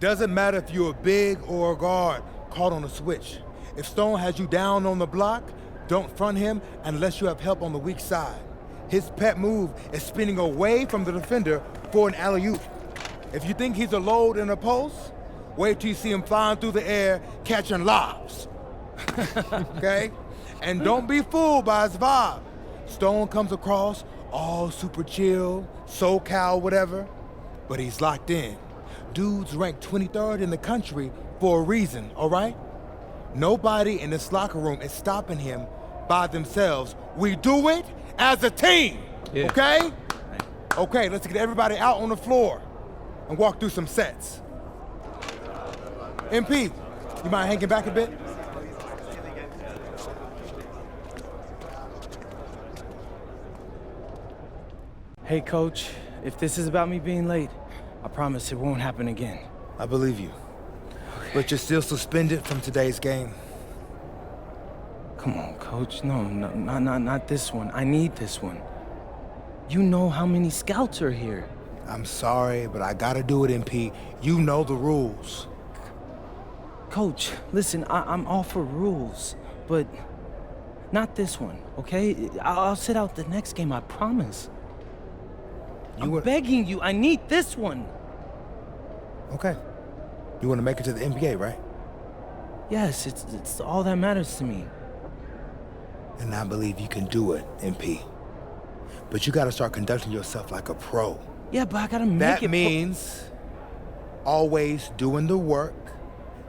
Doesn't matter if you're a big or a guard caught on a switch. If Stone has you down on the block, don't front him unless you have help on the weak side. His pet move is spinning away from the defender for an alley-oop. If you think he's a load in a post, wait till you see him flying through the air catching lobs. Okay? And don't be fooled by his vibe. Stone comes across all super chill, SoCal, whatever, but he's locked in. Dude's ranked 23rd in the country for a reason, all right? Nobody in this locker room is stopping him by themselves. We do it as a team, okay? Okay, let's get everybody out on the floor and walk through some sets. MP, you mind hanging back a bit? Hey, Coach, if this is about me being late, I promise it won't happen again. I believe you. But you're still suspended from today's game. Come on, Coach. No, not this one. I need this one. You know how many scouts are here. I'm sorry, but I gotta do it, MP. You know the rules. Coach, listen, I'm all for rules, but not this one, okay? I'll sit out the next game, I promise. I'm begging you, I need this one. Okay. You want to make it to the NBA, right? Yes, it's all that matters to me. And I believe you can do it, MP. But you gotta start conducting yourself like a pro. Yeah, but I gotta make it. That means always doing the work,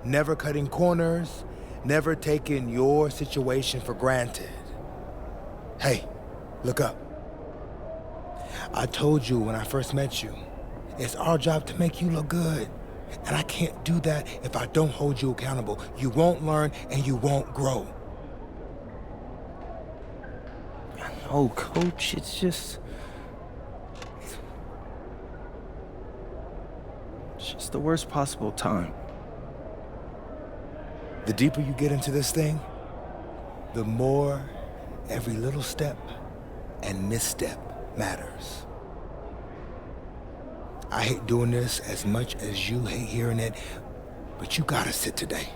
never cutting corners, never taking your situation for granted. Hey, look up. I told you when I first met you, it's our job to make you look good. And I can't do that if I don't hold you accountable. You won't learn and you won't grow. I know, Coach, it's just the worst possible time. The deeper you get into this thing, the more every little step and misstep matters. I hate doing this as much as you hate hearing it, but you gotta sit today.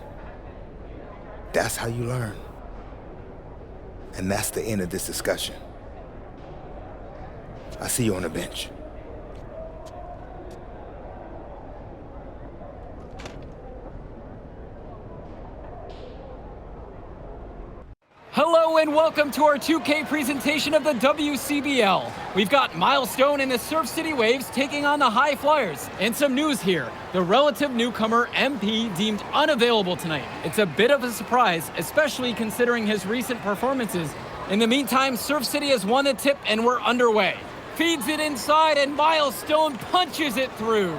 That's how you learn. And that's the end of this discussion. I see you on the bench. Hello and welcome to our 2K presentation of the WCBL. We've got Milestone and the Surf City Waves taking on the High Flyers. And some news here. The relative newcomer MP deemed unavailable tonight. It's a bit of a surprise, especially considering his recent performances. In the meantime, Surf City has won the tip and we're underway. Feeds it inside and Milestone punches it through.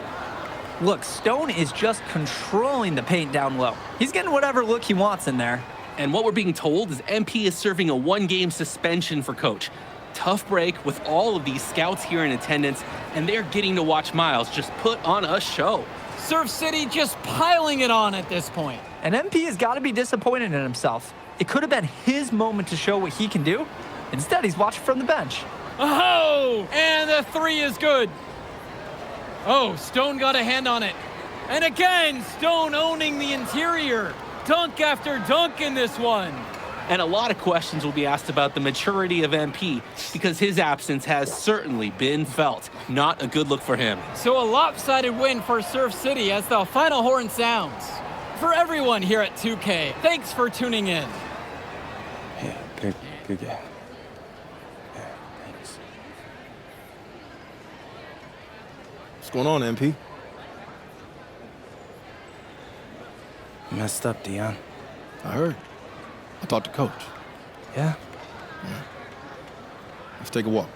Look, Stone is just controlling the paint down low. He's getting whatever look he wants in there. And what we're being told is MP is serving a one-game suspension for Coach. Tough break with all of these scouts here in attendance, and they're getting to watch Miles just put on a show. Surf City just piling it on at this point. And MP has got to be disappointed in himself. It could have been his moment to show what he can do. Instead, he's watching from the bench. Oh, and the three is good. Oh, Stone got a hand on it. And again, Stone owning the interior. Dunk after dunk in this one. And a lot of questions will be asked about the maturity of MP because his absence has certainly been felt. Not a good look for him. So a lopsided win for Surf City as the final horn sounds. For everyone here at 2K, thanks for tuning in. Yeah, good game. Yeah, thanks. What's going on, MP? Messed up, Dion. I heard. I talked to Coach. Yeah? Yeah. Let's take a walk.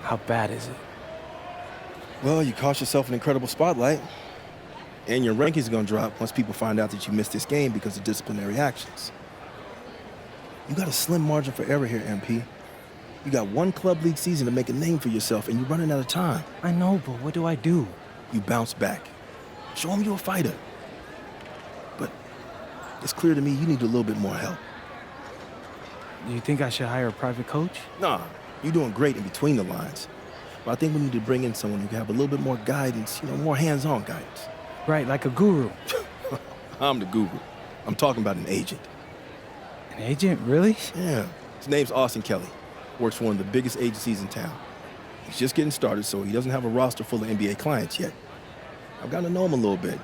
How bad is it? Well, you cost yourself an incredible spotlight. And your rankings are going to drop once people find out that you missed this game because of disciplinary actions. You got a slim margin for error here, MP. You got one club league season to make a name for yourself, and you're running out of time. I know, but what do I do? You bounce back. Show them you're a fighter. But it's clear to me you need a little bit more help. Do you think I should hire a private coach? Nah, You're doing great in between the lines. But I think we need to bring in someone who can have a little bit more guidance, more hands-on guidance. Right, like a guru. I'm the guru. I'm talking about an agent. An agent, really? Yeah. His name's Austin Kelly. Works for one of the biggest agencies in town. He's just getting started, so he doesn't have a roster full of NBA clients yet. I've gotten to know him a little bit.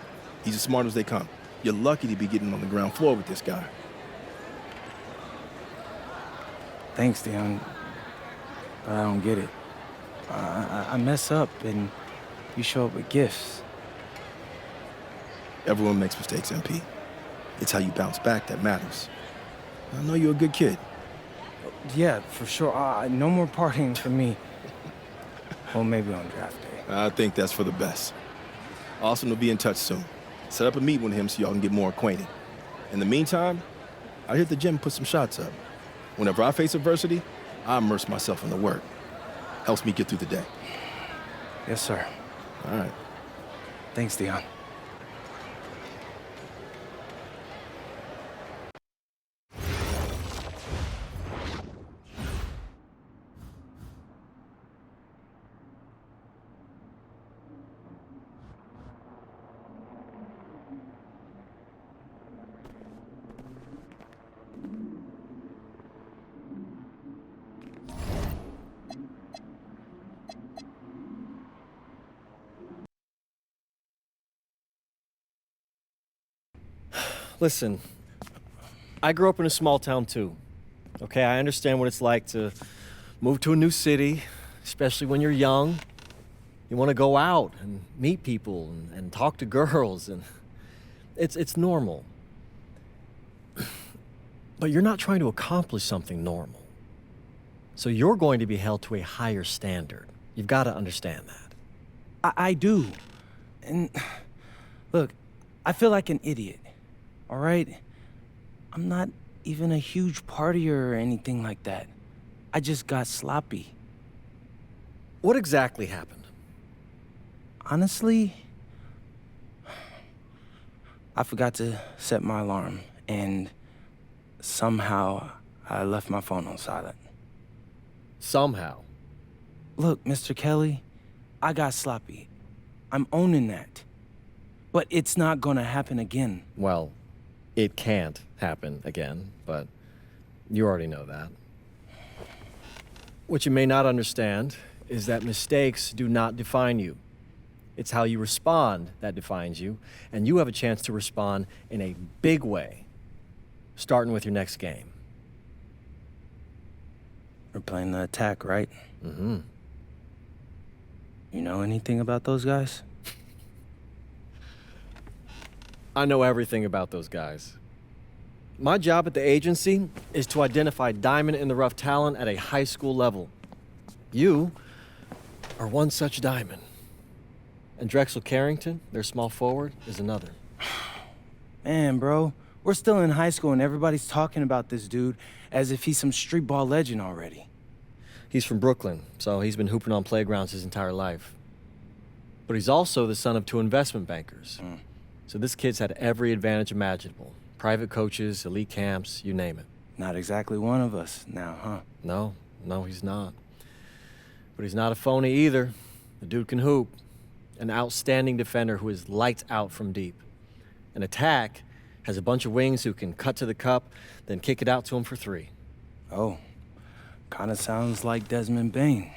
He's as smart as they come. You're lucky to be getting on the ground floor with this guy. Thanks, Dion. But I don't get it. I mess up, and you show up with gifts. Everyone makes mistakes, MP. It's how you bounce back that matters. I know you're a good kid. Yeah, for sure. No more partying for me. Well, maybe on draft day. I think that's for the best. Austin will be in touch soon. Set up a meeting with him so y'all can get more acquainted. In the meantime, I hit the gym and put some shots up. Whenever I face adversity, I immerse myself in the work. Helps me get through the day. Yes, sir. All right. Thanks, Dion. Listen, I grew up in a small town too. Okay, I understand what it's like to move to a new city, especially when you're young. You want to go out and meet people and talk to girls, and it's normal. But you're not trying to accomplish something normal. So you're going to be held to a higher standard. You've got to understand that. I do. And look, I feel like an idiot. All right? I'm not even a huge partier or anything like that. I just got sloppy. What exactly happened? Honestly, I forgot to set my alarm, and somehow I left my phone on silent. Somehow. Look, Mr. Kelly, I got sloppy. I'm owning that. But it's not gonna happen again. Well, it can't happen again, but you already know that. What you may not understand is that mistakes do not define you. It's how you respond that defines you, and you have a chance to respond in a big way, starting with your next game. We're playing the attack, right? Mm-hmm. You know anything about those guys? I know everything about those guys. My job at the agency is to identify diamond-in-the-rough talent at a high school level. You are one such diamond. And Drexel Carrington, their small forward, is another. Man, bro, we're still in high school and everybody's talking about this dude as if he's some street ball legend already. He's from Brooklyn, so he's been hooping on playgrounds his entire life. But he's also the son of 2 investment bankers. So this kid's had every advantage imaginable. Private coaches, elite camps, you name it. Not exactly one of us now, huh? No, he's not. But he's not a phony either. The dude can hoop. An outstanding defender who is lights out from deep. An attack has a bunch of wings who can cut to the cup, then kick it out to him for 3. Oh, kinda sounds like Desmond Bain.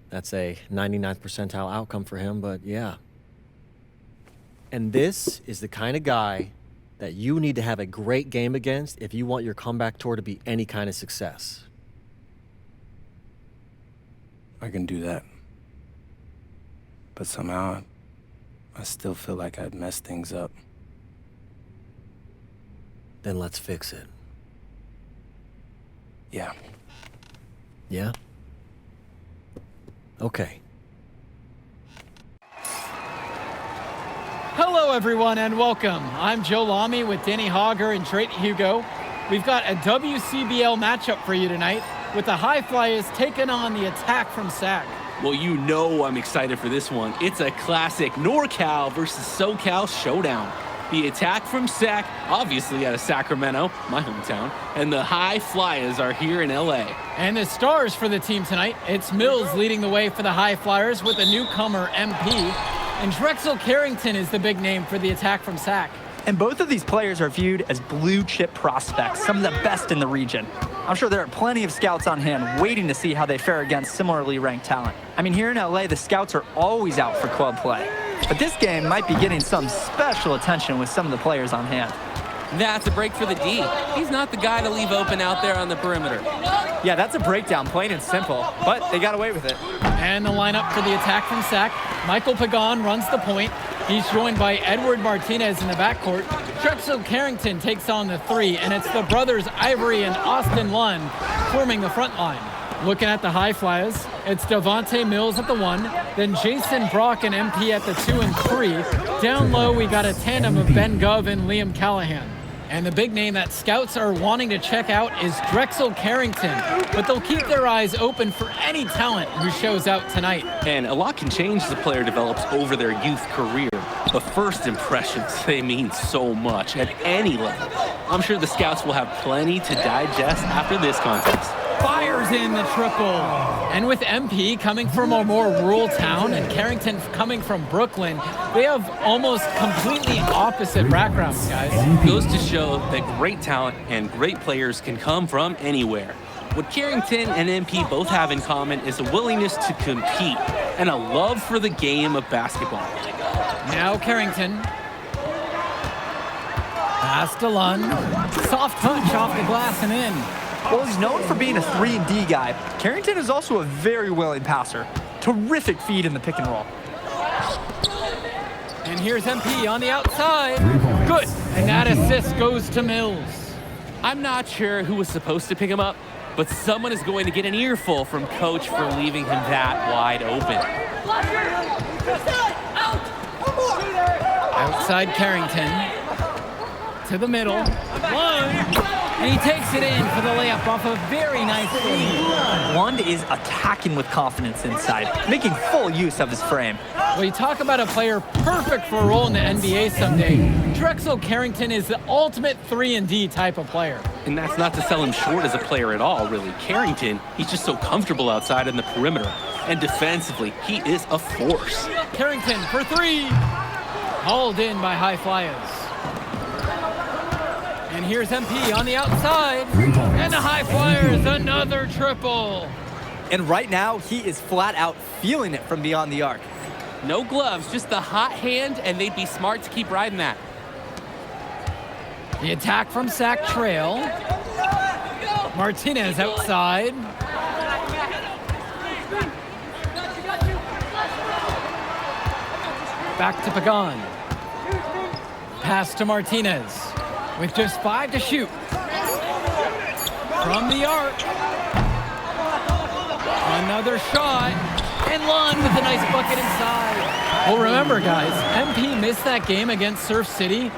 That's a 99th percentile outcome for him, but yeah. And this is the kind of guy that you need to have a great game against if you want your comeback tour to be any kind of success. I can do that. But somehow, I still feel like I'd messed things up. Then let's fix it. Yeah. Yeah? Okay. Hello, everyone, and welcome. I'm Joe Lamy with Danny Hogger and Drayton Hugo. We've got a WCBL matchup for you tonight with the High Flyers taking on the Attack from SAC. Well, you know I'm excited for this one. It's a classic NorCal versus SoCal showdown. The attack from Sac, obviously out of Sacramento, my hometown, and the High Flyers are here in LA. And the stars for the team tonight, it's Mills leading the way for the High Flyers with a newcomer, MP. And Drexel Carrington is the big name for the attack from Sac. And both of these players are viewed as blue-chip prospects, some of the best in the region. I'm sure there are plenty of scouts on hand waiting to see how they fare against similarly ranked talent. I mean, here in LA, the scouts are always out for club play. But this game might be getting some special attention with some of the players on hand. That's a break for the D. He's not the guy to leave open out there on the perimeter. Yeah, that's a breakdown, plain and simple. But they got away with it. And the lineup for the attack from Sac. Michael Pagan runs the point. He's joined by Edward Martinez in the backcourt. Drexel Carrington takes on the three, and it's the brothers Ivory and Austin Lund forming the front line. Looking at the High Flyers, it's Devontae Mills at the 1, then Jason Brock and MP at the 2 and 3. Down low, we got a tandem of Ben Gov and Liam Callahan. And the big name that scouts are wanting to check out is Drexel Carrington, but they'll keep their eyes open for any talent who shows out tonight. And a lot can change as a player develops over their youth career. But first impressions, they mean so much at any level. I'm sure the scouts will have plenty to digest after this contest. Fires in the triple. And with MP coming from a more rural town and Carrington coming from Brooklyn, they have almost completely opposite backgrounds, guys. Goes to show that great talent and great players can come from anywhere. What Carrington and MP both have in common is a willingness to compete and a love for the game of basketball. Now Carrington. Pass to Lund. Soft touch off the glass and in. While he's known for being a 3-and-D guy, Carrington is also a very willing passer. Terrific feed in the pick and roll. And here's MP on the outside. Good. And that assist goes to Mills. I'm not sure who was supposed to pick him up, but someone is going to get an earful from Coach for leaving him that wide open. Outside Carrington. To the middle. Lund. And he takes it in for the layup off a very nice feed. Lund is attacking with confidence inside, making full use of his frame. Well, you talk about a player perfect for a role in the NBA someday. Drexel Carrington is the ultimate 3-and-D type of player. And that's not to sell him short as a player at all, really. Carrington, he's just so comfortable outside in the perimeter. And defensively, he is a force. Carrington for 3. Hauled in by High Flyers. And here's MP on the outside. And the High Flyers, another triple. And right now, he is flat out feeling it from beyond the arc. No gloves, just the hot hand, and they'd be smart to keep riding that. The attack from Sac Trail. Martinez outside. Back to Pagan. Pass to Martinez. With just 5 to shoot. From the arc. Another shot. And Lund with a nice bucket inside. Well, remember, guys, MP missed that game against Surf City.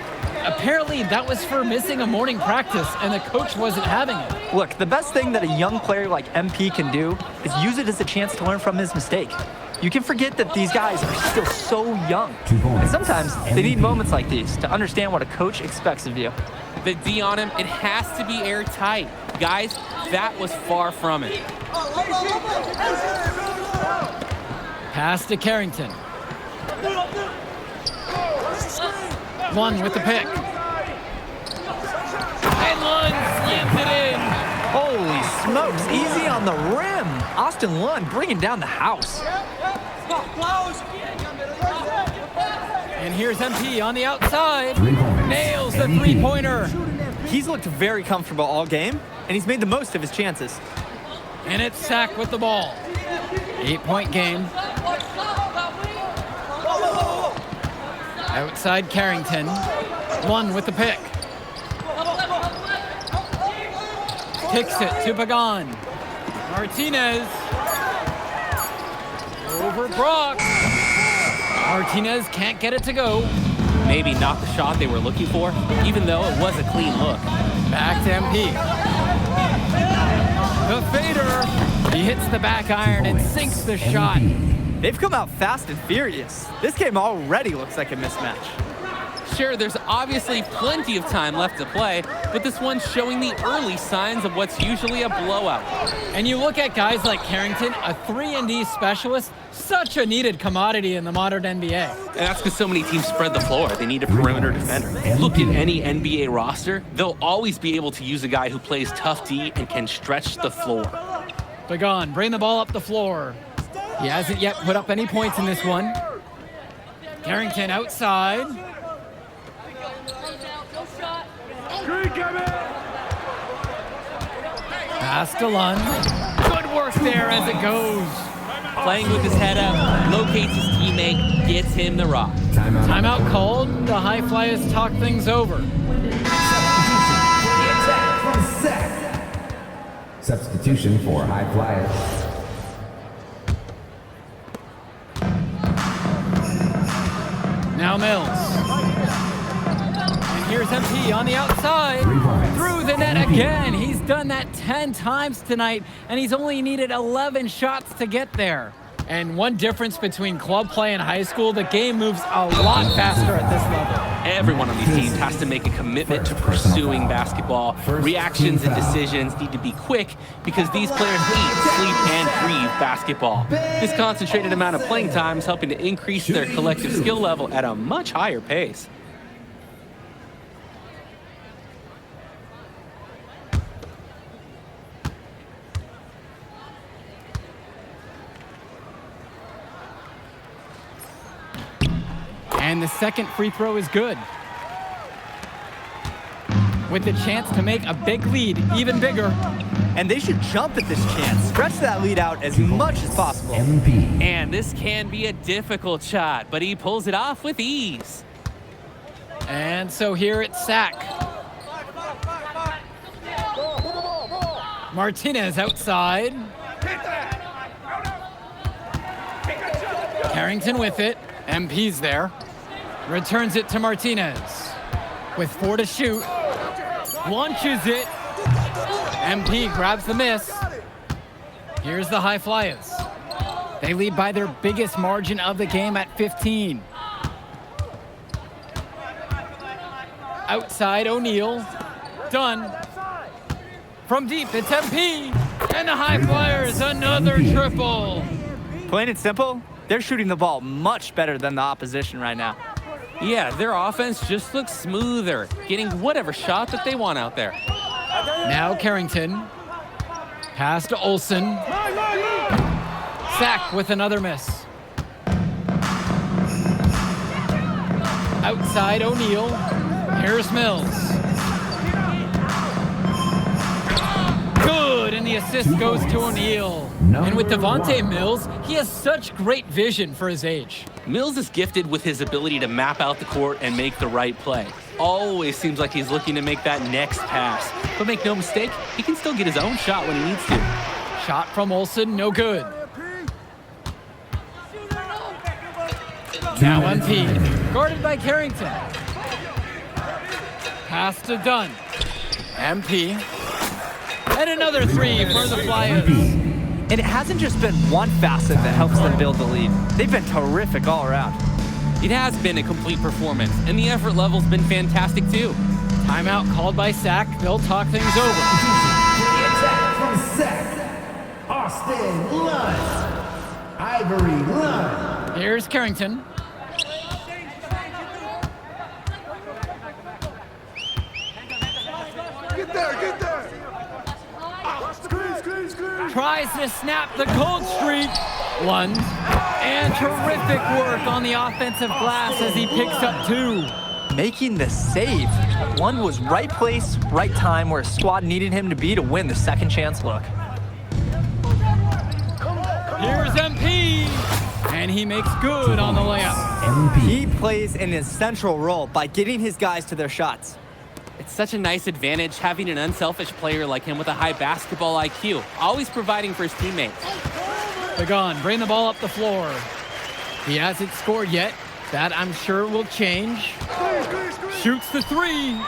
Apparently, that was for missing a morning practice, and the coach wasn't having it. Look, the best thing that a young player like MP can do is use it as a chance to learn from his mistake. You can forget that these guys are still so young. And sometimes they need moments like these to understand what a coach expects of you. The D on him, it has to be airtight. Guys, that was far from it. Pass to Carrington. Lund with the pick. And Lund slams it in. Holy smokes, easy on the rim. Austin Lund bringing down the house. And here's MP on the outside. Nails the three-pointer. He's looked very comfortable all game, and he's made the most of his chances. And it's Sac with the ball. 8-point game. Outside Carrington. Lund with the pick. Kicks it to Pagan. Martinez. Over Brock. Martinez can't get it to go. Maybe not the shot they were looking for, even though it was a clean look. Back to MP. The fader. He hits the back iron and sinks the shot. They've come out fast and furious. This game already looks like a mismatch. Sure, there's obviously plenty of time left to play, but this one's showing the early signs of what's usually a blowout. And you look at guys like Carrington, a 3-and-D specialist, such a needed commodity in the modern NBA. And that's because so many teams spread the floor. They need a perimeter defender. Look at any NBA roster. They'll always be able to use a guy who plays tough D and can stretch the floor. Begon, bring the ball up the floor. He hasn't yet put up any points in this one. Carrington outside. Pass to Lund. Good work there as it goes. Playing with his head up, locates his teammate, gets him the rock. Timeout called. The High Flyers talk things over. Substitution for High Flyers. Now Mills. And here's MP on the outside. Through the net again. He's done that 10 times tonight, and he's only needed 11 shots to get there. And one difference between club play and high school, the game moves a lot faster at this level. Everyone on these teams has to make a commitment to pursuing basketball. Reactions and decisions need to be quick because these players eat, sleep, and breathe basketball. This concentrated amount of playing time is helping to increase their collective skill level at a much higher pace. And the second free throw is good. With the chance to make a big lead even bigger. And they should jump at this chance. Stretch that lead out as much as possible. And this can be a difficult shot, but he pulls it off with ease. And so here it's Sack. Martinez outside. Carrington with it. MP's there. Returns it to Martinez. With 4 to shoot. Launches it. MP grabs the miss. Here's the High Flyers. They lead by their biggest margin of the game at 15. Outside O'Neal. Done. From deep, it's MP. And the High Flyers, another triple. Plain and simple, they're shooting the ball much better than the opposition right now. Yeah, their offense just looks smoother, getting whatever shot that they want out there. Now Carrington. Pass to Olsen. Sack with another miss. Outside O'Neal. Here's Mills. Good, and the assist goes to O'Neal. And with Devontae Mills, he has such great vision for his age. Mills is gifted with his ability to map out the court and make the right play. Always seems like he's looking to make that next pass. But make no mistake, he can still get his own shot when he needs to. Shot from Olsen, no good. Now MP, guarded by Carrington. Pass to Dunn. MP. And another three for the Flyers. And it hasn't just been one facet that helps them build the lead. They've been terrific all around. It has been a complete performance, and the effort level's been fantastic too. Timeout called by Sack. They'll talk things over. The attack from Sack. Austin Lund. Ivory Lund. Here's Carrington. Get there. Tries to snap the cold streak. Lund. And terrific work on the offensive glass as he picks up 2. Making the save. Lund was right place, right time where his squad needed him to be to win the second chance look. Here's MP. And he makes good on the layup. He plays an essential role by getting his guys to their shots. It's such a nice advantage having an unselfish player like him with a high basketball IQ, always providing for his teammates. Begon, bring the ball up the floor. He hasn't scored yet. That, I'm sure, will change. Shoots the 3.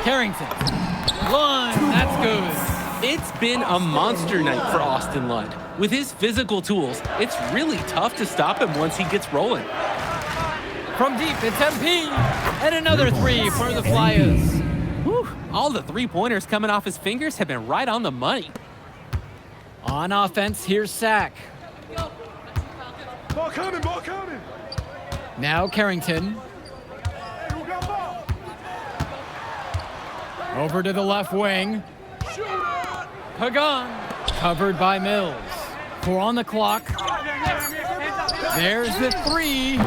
Carrington. Lund, that's good. It's been a monster night for Austin Lund. With his physical tools, it's really tough to stop him once he gets rolling. From deep, it's MP. And another three for the Flyers. Whew, all the three-pointers coming off his fingers have been right on the money. On offense, here's Sack. Ball coming, ball coming. Now Carrington. Over to the left wing. Pagan. Covered by Mills. 4 on the clock. There's the 3.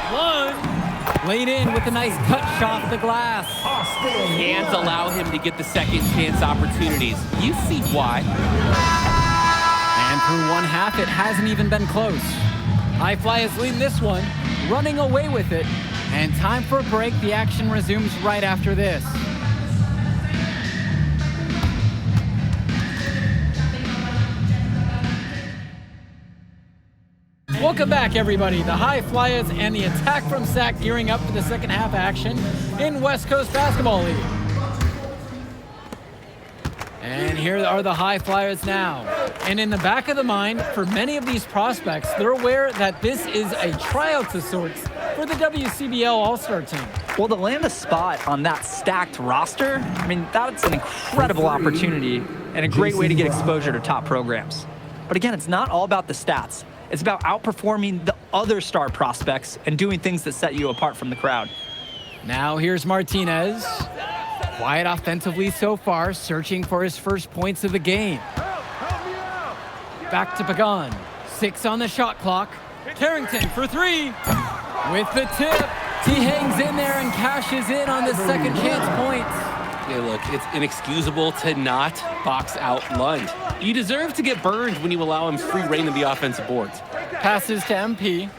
1. Laid in with a nice cut shot the glass. Can't allow him to get the second chance opportunities. You see why. And through one half, it hasn't even been close. High Flyers leading this one, running away with it. And time for a break. The action resumes right after this. Welcome back, everybody. The High Flyers and the attack from Sack gearing up for the second half action in West Coast Basketball League. And here are the High Flyers now. And in the back of the mind, for many of these prospects, they're aware that this is a tryout of sorts for the WCBL All-Star team. Well, to land a spot on that stacked roster, I mean, that's an incredible opportunity and a great way to get exposure to top programs. But again, it's not all about the stats. It's about outperforming the other star prospects and doing things that set you apart from the crowd. Now here's Martinez. Quiet offensively so far, searching for his first points of the game. Back to Pagan. 6 on the shot clock. Carrington for 3. With the tip. He hangs in there and cashes in on the second chance points. Yeah, look, it's inexcusable to not box out Lund. You deserve to get burned when you allow him free reign of the offensive boards. Passes to MP.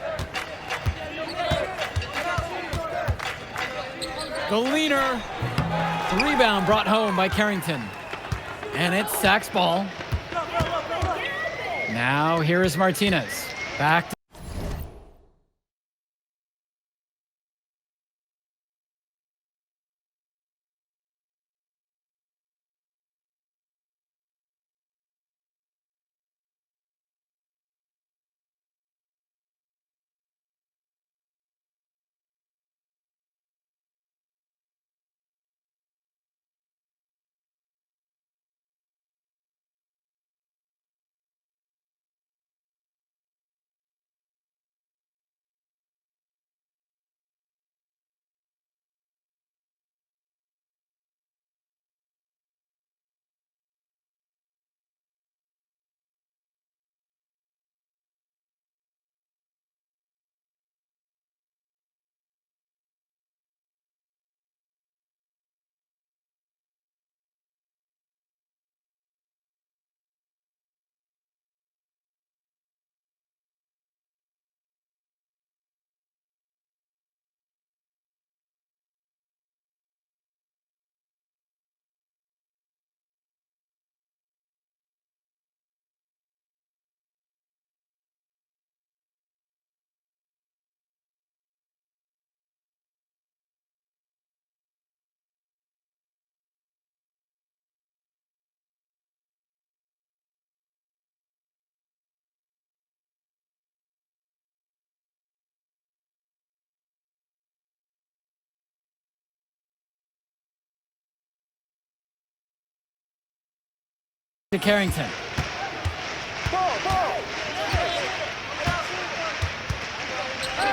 The leaner. The rebound brought home by Carrington. And it's Sack's ball. Now here is Martinez. Back to Carrington.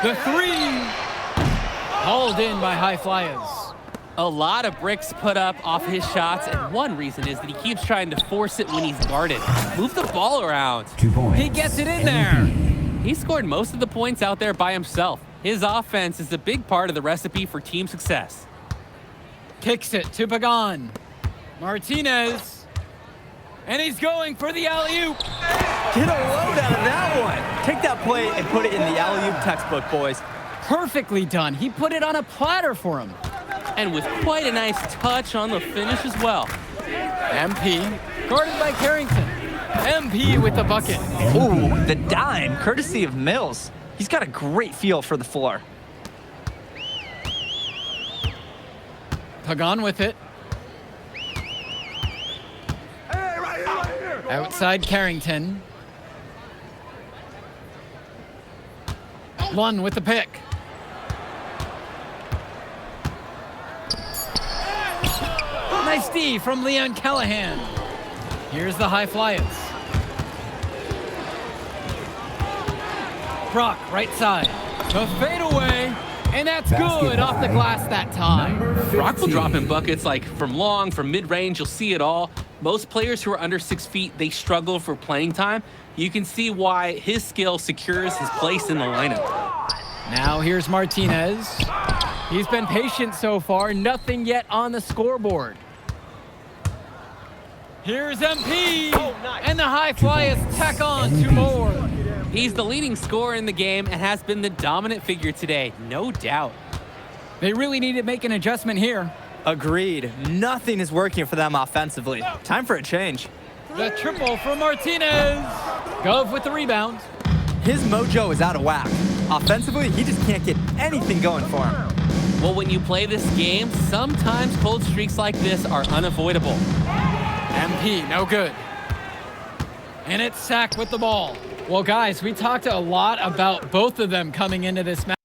The 3. Hauled in by High Flyers. A lot of bricks put up off his shots, and one reason is that he keeps trying to force it when he's guarded. Move the ball around. 2 points. He gets it in there. He scored most of the points out there by himself. His offense is a big part of the recipe for team success. Kicks it to Pagan. Martinez. And he's going for the alley-oop. Get a load out of that one. Take that play and put it in the alley-oop textbook, boys. Perfectly done. He put it on a platter for him. And with quite a nice touch on the finish as well. MP, guarded by Carrington. MP with the bucket. Ooh, the dime, courtesy of Mills. He's got a great feel for the floor. Pagan with it. Outside Carrington. Lund with the pick. Nice D from Leon Callahan. Here's the high flyers. Brock, right side. The fadeaway, and that's good off the glass that time. Brock will drop in buckets like from long, from mid-range, you'll see it all. Most players who are under 6 feet, they struggle for playing time. You can see why his skill secures his place in the lineup. Now here's Martinez. He's been patient so far, nothing yet on the scoreboard. Here's MP, and the high flyers tack on 2 more. He's the leading scorer in the game and has been the dominant figure today, no doubt. They really need to make an adjustment here. Agreed. Nothing is working for them offensively. Time for a change. The triple from Martinez. Gov with the rebound. His mojo is out of whack. Offensively, he just can't get anything going for him. Well, when you play this game, sometimes cold streaks like this are unavoidable. MP, no good. And it's Sack with the ball. Well, guys, we talked a lot about both of them coming into this match.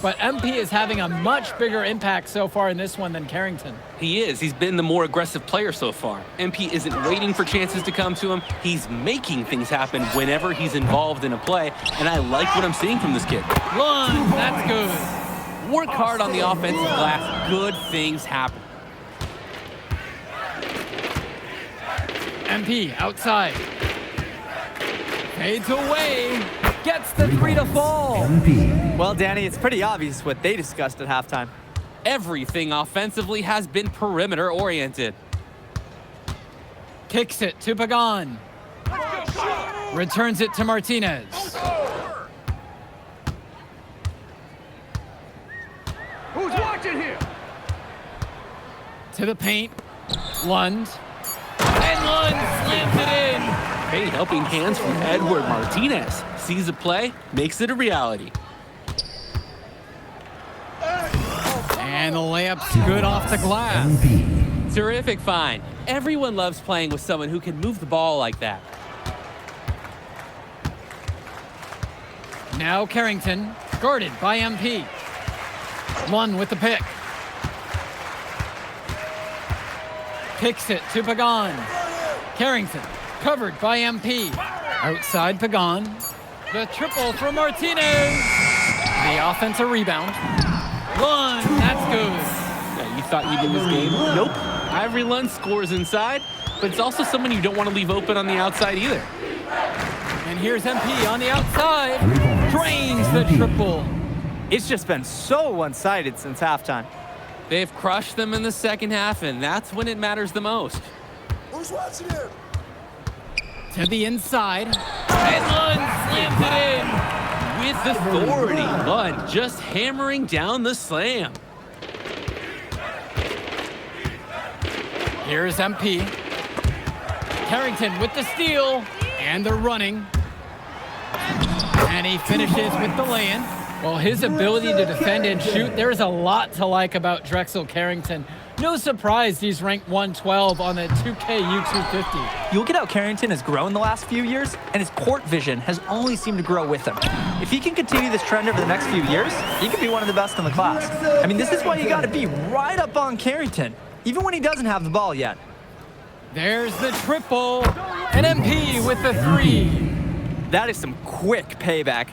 But MP is having a much bigger impact so far in this one than Carrington. He is. He's been the more aggressive player so far. MP isn't waiting for chances to come to him. He's making things happen whenever he's involved in a play, and I like what I'm seeing from this kid. Lunge, that's good. Work hard on the offensive glass. Good things happen. MP outside. Fades away. Gets the 3 to fall. Well, Danny, it's pretty obvious what they discussed at halftime. Everything offensively has been perimeter oriented. Kicks it to Pagan. Returns it to Martinez. Who's watching here? To the paint. Lund. And Lund slams it in. Hey, helping hands from Edward Martinez. Sees a play, makes it a reality. And the layup's good off the glass. Terrific find. Everyone loves playing with someone who can move the ball like that. Now Carrington, guarded by MP. Lund with the pick. Kicks it to Pagan. Carrington, covered by MP. Outside Pagan. The triple from Martinez. The offensive rebound. Lund, that's good. Yeah, you thought you'd win this game? Nope. Ivory Lund scores inside, but it's also someone you don't want to leave open on the outside either. And here's MP on the outside. Drains the triple. It's just been so one-sided since halftime. They've crushed them in the second half, and that's when it matters the most. Who's watching here? To the inside. And Lund slams it in. With authority, Lund just hammering down the slam. Here's MP. Carrington with the steal. And the running. And he finishes with the lay-in. Well, his ability to defend and shoot, there's a lot to like about Drexel Carrington. No surprise he's ranked 112 on the 2K U250. You look at how Carrington has grown the last few years, and his court vision has only seemed to grow with him. If he can continue this trend over the next few years, he could be one of the best in the class. I mean, this is why you got to be right up on Carrington, even when he doesn't have the ball yet. There's the triple, and MP with the 3. That is some quick payback.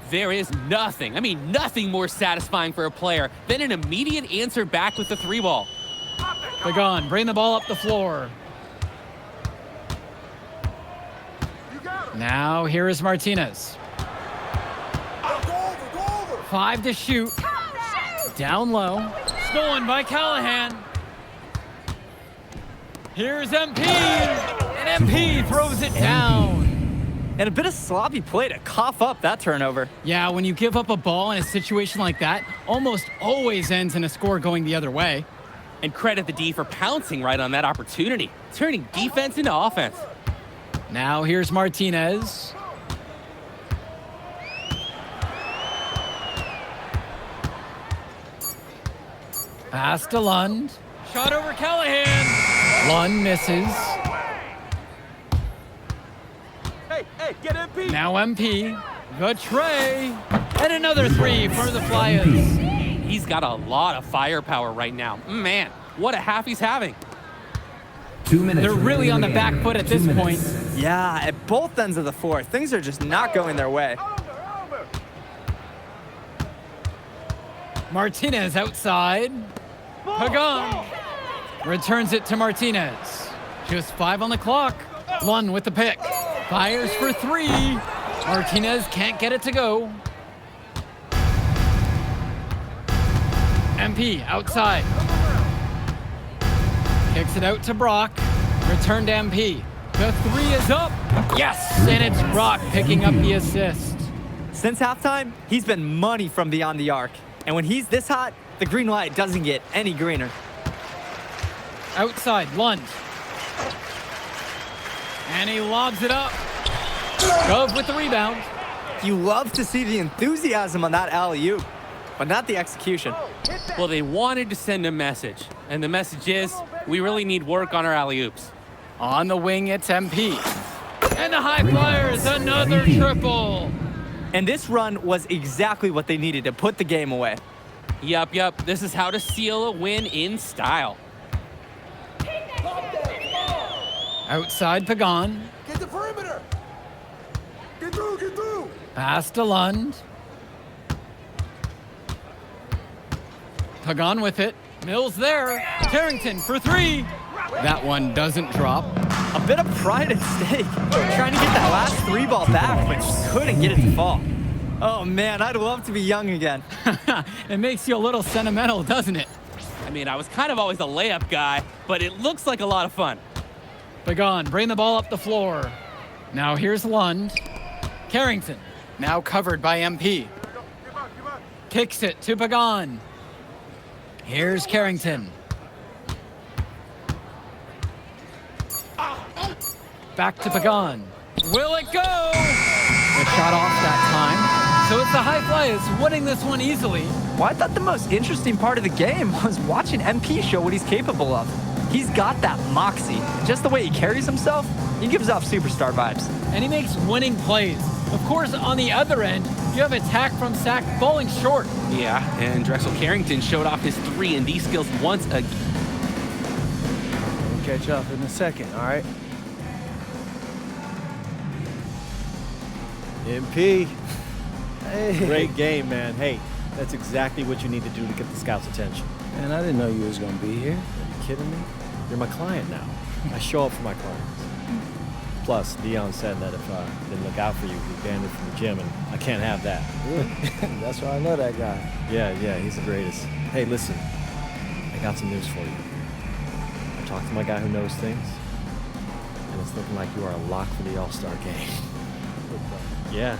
There is nothing, I mean nothing more satisfying for a player than an immediate answer back with the 3-ball. Pagan, bring the ball up the floor. Now here is Martinez. 5 to shoot. Down low. Stolen by Callahan. Here's MP. And MP throws it down. And a bit of sloppy play to cough up that turnover. Yeah, when you give up a ball in a situation like that, almost always ends in a score going the other way. And credit the D for pouncing right on that opportunity, turning defense into offense. Now here's Martinez. Pass to Lund. Shot over Callahan. Lund misses. Hey, get MP! Now MP. The tray. And another 3 for the Flyers. He's got a lot of firepower right now. Man, what a half he's having. 2 minutes. They're really on the back foot at this point. Yeah, at both ends of the floor, things are just not going their way. Martinez outside. Pagan returns it to Martinez. Just 5 on the clock. Lund with the pick. Fires for 3. Martinez can't get it to go. MP outside. Kicks it out to Brock. Return to MP. The 3 is up. Yes, and it's Brock picking up the assist. Since halftime, he's been money from beyond the arc. And when he's this hot, the green light doesn't get any greener. Outside, Lund. And he lobs it up. Gove with the rebound. You love to see the enthusiasm on that alley-oop, but not the execution. Well, they wanted to send a message, and the message is, we really need work on our alley-oops. On the wing, it's MP. And the High Flyers, another triple. And this run was exactly what they needed to put the game away. Yup, this is how to seal a win in style. Outside, Pagan. Get the perimeter! Get through! Pass to Lund. Pagan with it. Mills there. Carrington for 3. That one doesn't drop. A bit of pride at stake. Trying to get that last 3-ball back, but just couldn't get it to fall. Oh man, I'd love to be young again. It makes you a little sentimental, doesn't it? I mean, I was kind of always a layup guy, but it looks like a lot of fun. Pagan, bring the ball up the floor. Now here's Lund. Carrington, now covered by MP. Kicks it to Pagan. Here's Carrington. Back to Pagan. Will it go? The shot off that time. So it's the High Flyers winning this one easily. Well, I thought the most interesting part of the game was watching MP show what he's capable of. He's got that moxie. Just the way he carries himself, he gives off superstar vibes. And he makes winning plays. Of course, on the other end, you have attack from Sack falling short. Yeah, and Drexel Carrington showed off his 3-and-D skills once again. We'll catch up in a second, all right? MP. Hey. Great game, man. Hey, that's exactly what you need to do to get the scouts' attention. Man, I didn't know you was gonna be here. Are you kidding me? You're my client now. I show up for my clients. Plus, Dion said that if I didn't look out for you, he'd ban me from the gym, and I can't have that. Really? That's why I love that guy. Yeah, he's the greatest. Hey, listen, I got some news for you. I talked to my guy who knows things, and it's looking like you are a lock for the All-Star game. Yeah.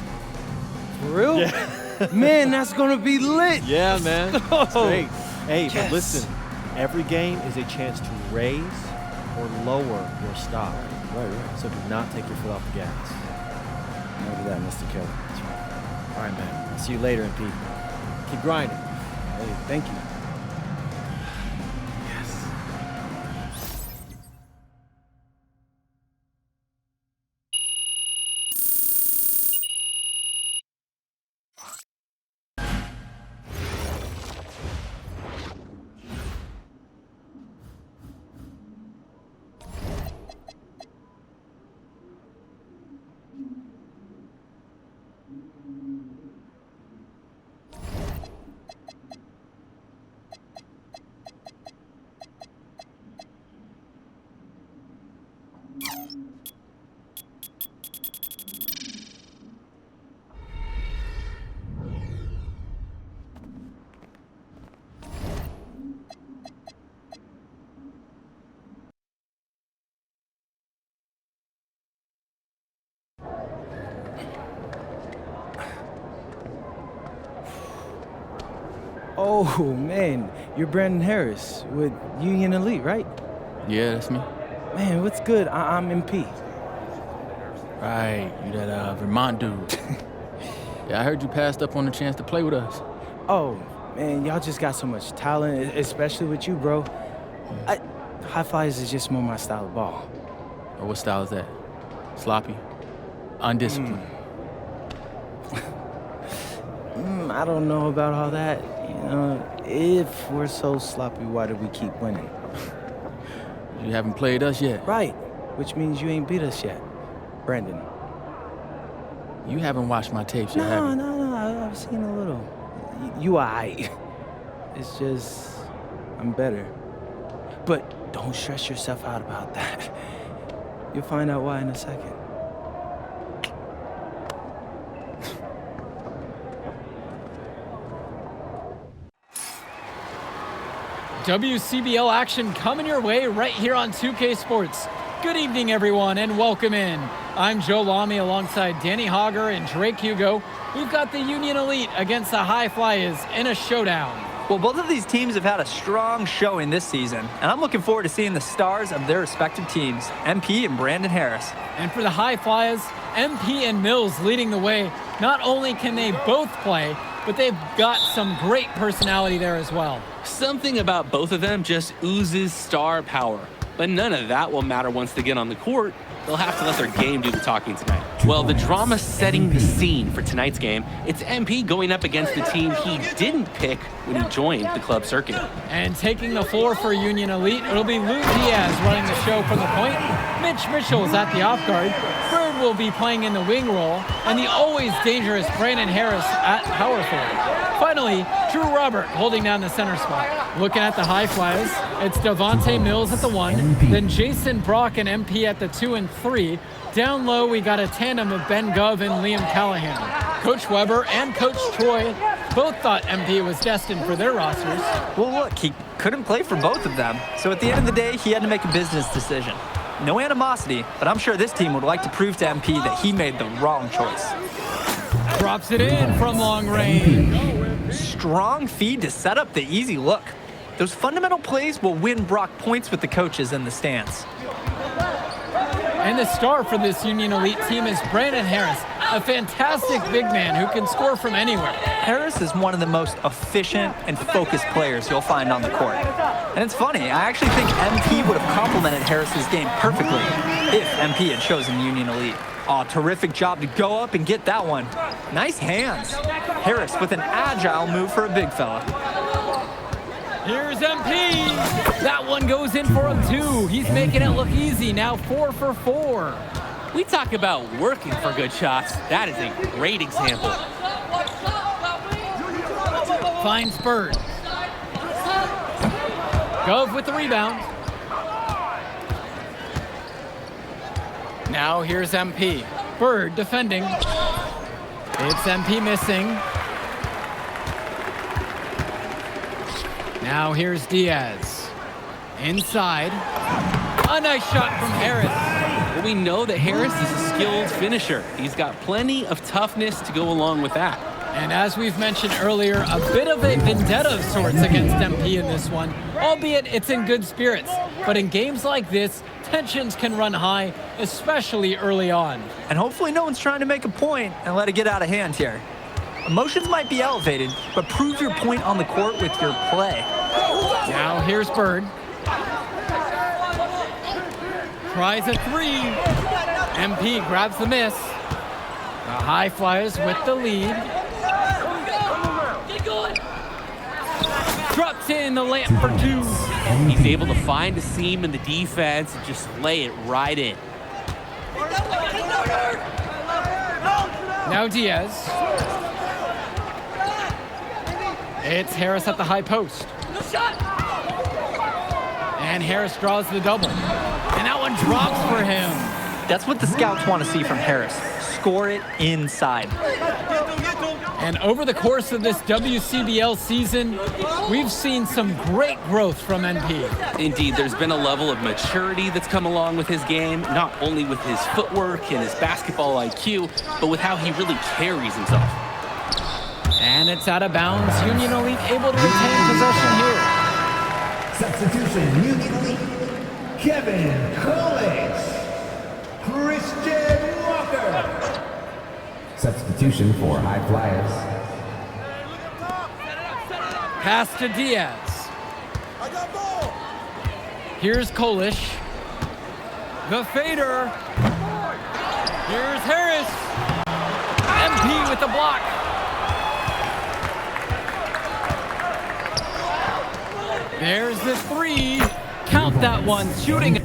For real? Yeah. Man, that's gonna be lit. Yeah, man. It's great. Hey, Yes. but listen, every game is a chance to raise or lower your stock. Right. So do not take your foot off the gas. Remember that, Mr. Kelly. That's right. All right, man. I'll see you later, MP. Keep grinding. Hey, thank you. Oh, man, you're Brandon Harris with Union Elite, right? Yeah, that's me. Man, what's good? I'm MP. Right, you that Vermont dude. Yeah, I heard you passed up on the chance to play with us. Oh, man, y'all just got so much talent, especially with you, bro. High flyers is just more my style of ball. Or what style is that? Sloppy? Undisciplined? I don't know about all that. You know, if we're so sloppy, why do we keep winning? You haven't played us yet. Right, which means you ain't beat us yet, Brandon. You haven't watched my tapes yet, have you? No, I've seen a little. You aight. It's just, I'm better. But don't stress yourself out about that. You'll find out why in a second. WCBL action coming your way right here on 2K Sports. Good evening, everyone, and welcome in. I'm Joe Lamy alongside Danny Hogger and Drake Hugo. We've got the Union Elite against the High Flyers in a showdown. Well, both of these teams have had a strong showing this season, and I'm looking forward to seeing the stars of their respective teams, MP and Brandon Harris. And for the High Flyers, MP and Mills leading the way. Not only can they both play, but they've got some great personality there as well. Something about both of them just oozes star power. But none of that will matter once they get on the court. They'll have to let their game do the talking tonight. Well, the drama setting the scene for tonight's game, it's MP going up against the team he didn't pick when he joined the club circuit. And taking the floor for Union Elite, it'll be Lou Diaz running the show from the point. Mitch Mitchell's at the off guard. Bird will be playing in the wing role, and the always dangerous Brandon Harris at power forward. Finally, Drew Robert holding down the center spot. Looking at the High Flyers, it's Devontae Mills at the 1, then Jason Brock and MP at the 2 and 3. Down low, we got a tandem of Ben Gov and Liam Callahan. Coach Weber and Coach Troy both thought MP was destined for their rosters. Well, look, he couldn't play for both of them, so at the end of the day, he had to make a business decision. No animosity, but I'm sure this team would like to prove to MP that he made the wrong choice. Drops it in from long range. Strong feed to set up the easy look. Those fundamental plays will win Brock points with the coaches in the stands. And the star for this Union Elite team is Brandon Harris, a fantastic big man who can score from anywhere. Harris is one of the most efficient and focused players you'll find on the court. And it's funny, I actually think MP would have complemented Harris's game perfectly if MP had chosen Union Elite. Oh, terrific job to go up and get that one. Nice hands. Harris with an agile move for a big fella. Here's MP. That one goes in for him too. He's making it look easy now, 4 for 4. We talk about working for good shots. That is a great example. Finds Bird. Gove with the rebound. Now here's MP. Bird defending. It's MP missing. Now here's Diaz. Inside. A nice shot from Harris. Well, we know that Harris is a skilled finisher. He's got plenty of toughness to go along with that. And as we've mentioned earlier, a bit of a vendetta of sorts against MP in this one, albeit it's in good spirits. But in games like this, tensions can run high, especially early on. And hopefully no one's trying to make a point and let it get out of hand here. Emotions might be elevated, but prove your point on the court with your play. Now here's Bird. Tries a 3. MP grabs the miss. The High Flyers with the lead. Drops in the layup for 2. He's able to find a seam in the defense and just lay it right in. Now Diaz. It's Harris at the high post. And Harris draws the double. And that one drops for him. That's what the scouts want to see from Harris. Score it inside. And over the course of this WCBL season, we've seen some great growth from NP. Indeed, there's been a level of maturity that's come along with his game, not only with his footwork and his basketball IQ, but with how he really carries himself. And it's out of bounds. Union Elite able to retain possession here. Substitution, Union Elite. Kevin College. Christian Walker. Substitution for High Flyers. Pass to Diaz. Here's Kolish. The fader. Here's Harris. MP with the block. There's the three. Count that one. Shooting.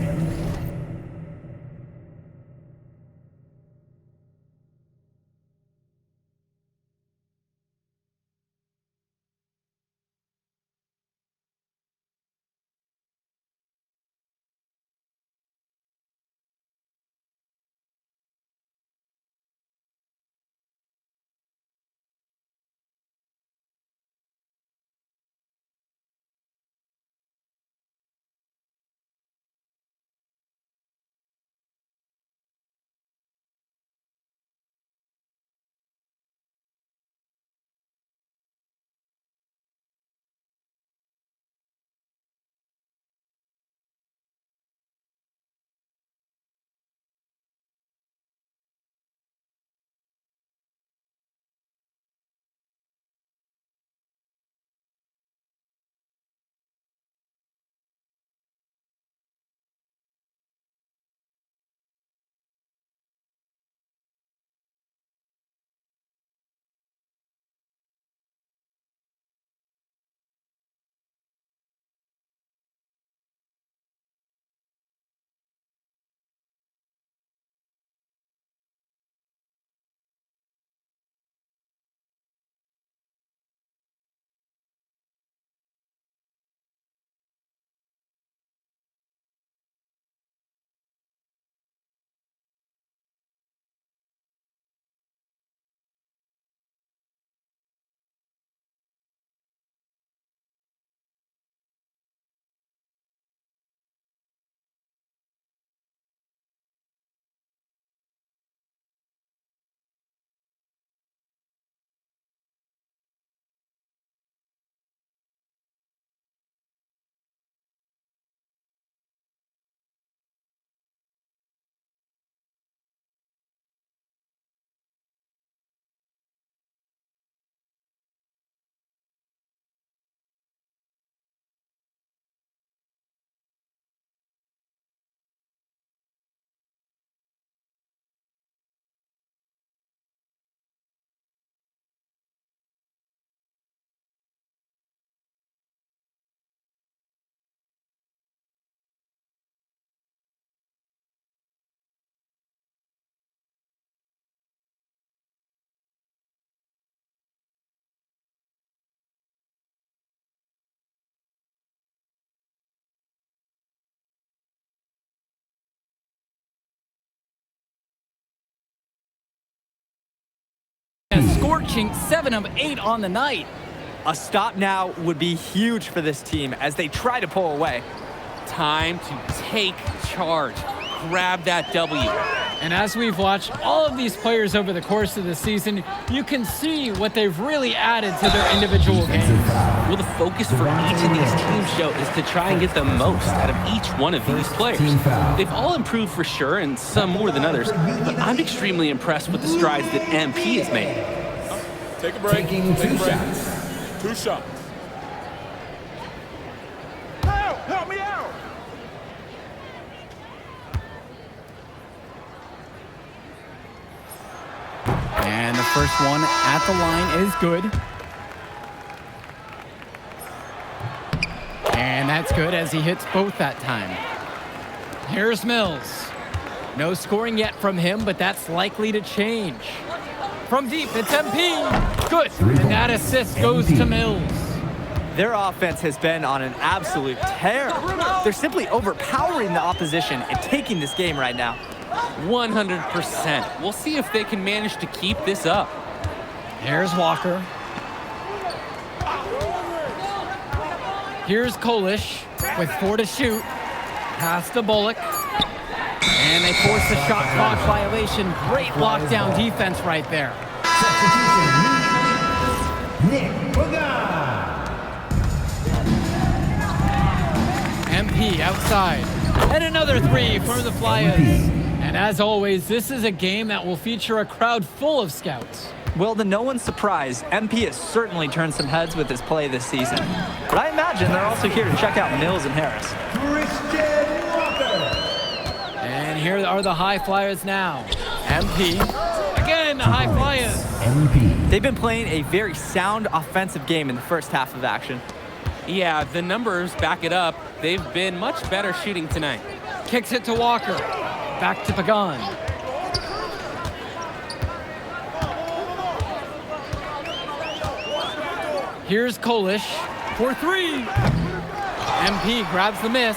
A scorching 7 of 8 on the night. A stop now would be huge for this team as they try to pull away. Time to take charge. Grab that W. And as we've watched all of these players over the course of the season, you can see what they've really added to their individual games. Well, the focus for each of these teams, Joe, is to try and get the most out of each one of these players. They've all improved for sure, and some more than others, but I'm extremely impressed with the strides that MP has made. Take a break. Taking two shots. 2 shots. Help me out! And the first one at the line is good. And that's good as he hits both that time. Here's Mills. No scoring yet from him, but that's likely to change. From deep, it's MP. Good. And that assist goes to Mills. Their offense has been on an absolute tear. They're simply overpowering the opposition and taking this game right now. 100%. We'll see if they can manage to keep this up. Here's Walker. Here's Kolish with 4 to shoot. Pass to Bullock. And they force the shot clock violation. Great lockdown defense right there. MP outside. And another three for the Flyers. And as always, this is a game that will feature a crowd full of scouts. Well, to no one's surprise, MP has certainly turned some heads with his play this season. But I imagine they're also here to check out Mills and Harris. And here are the High Flyers now. MP. Again, the High Flyers. They've been playing a very sound offensive game in the first half of action. Yeah, the numbers back it up. They've been much better shooting tonight. Kicks it to Walker. Back to Pagan. Here's Kolish for three. MP grabs the miss.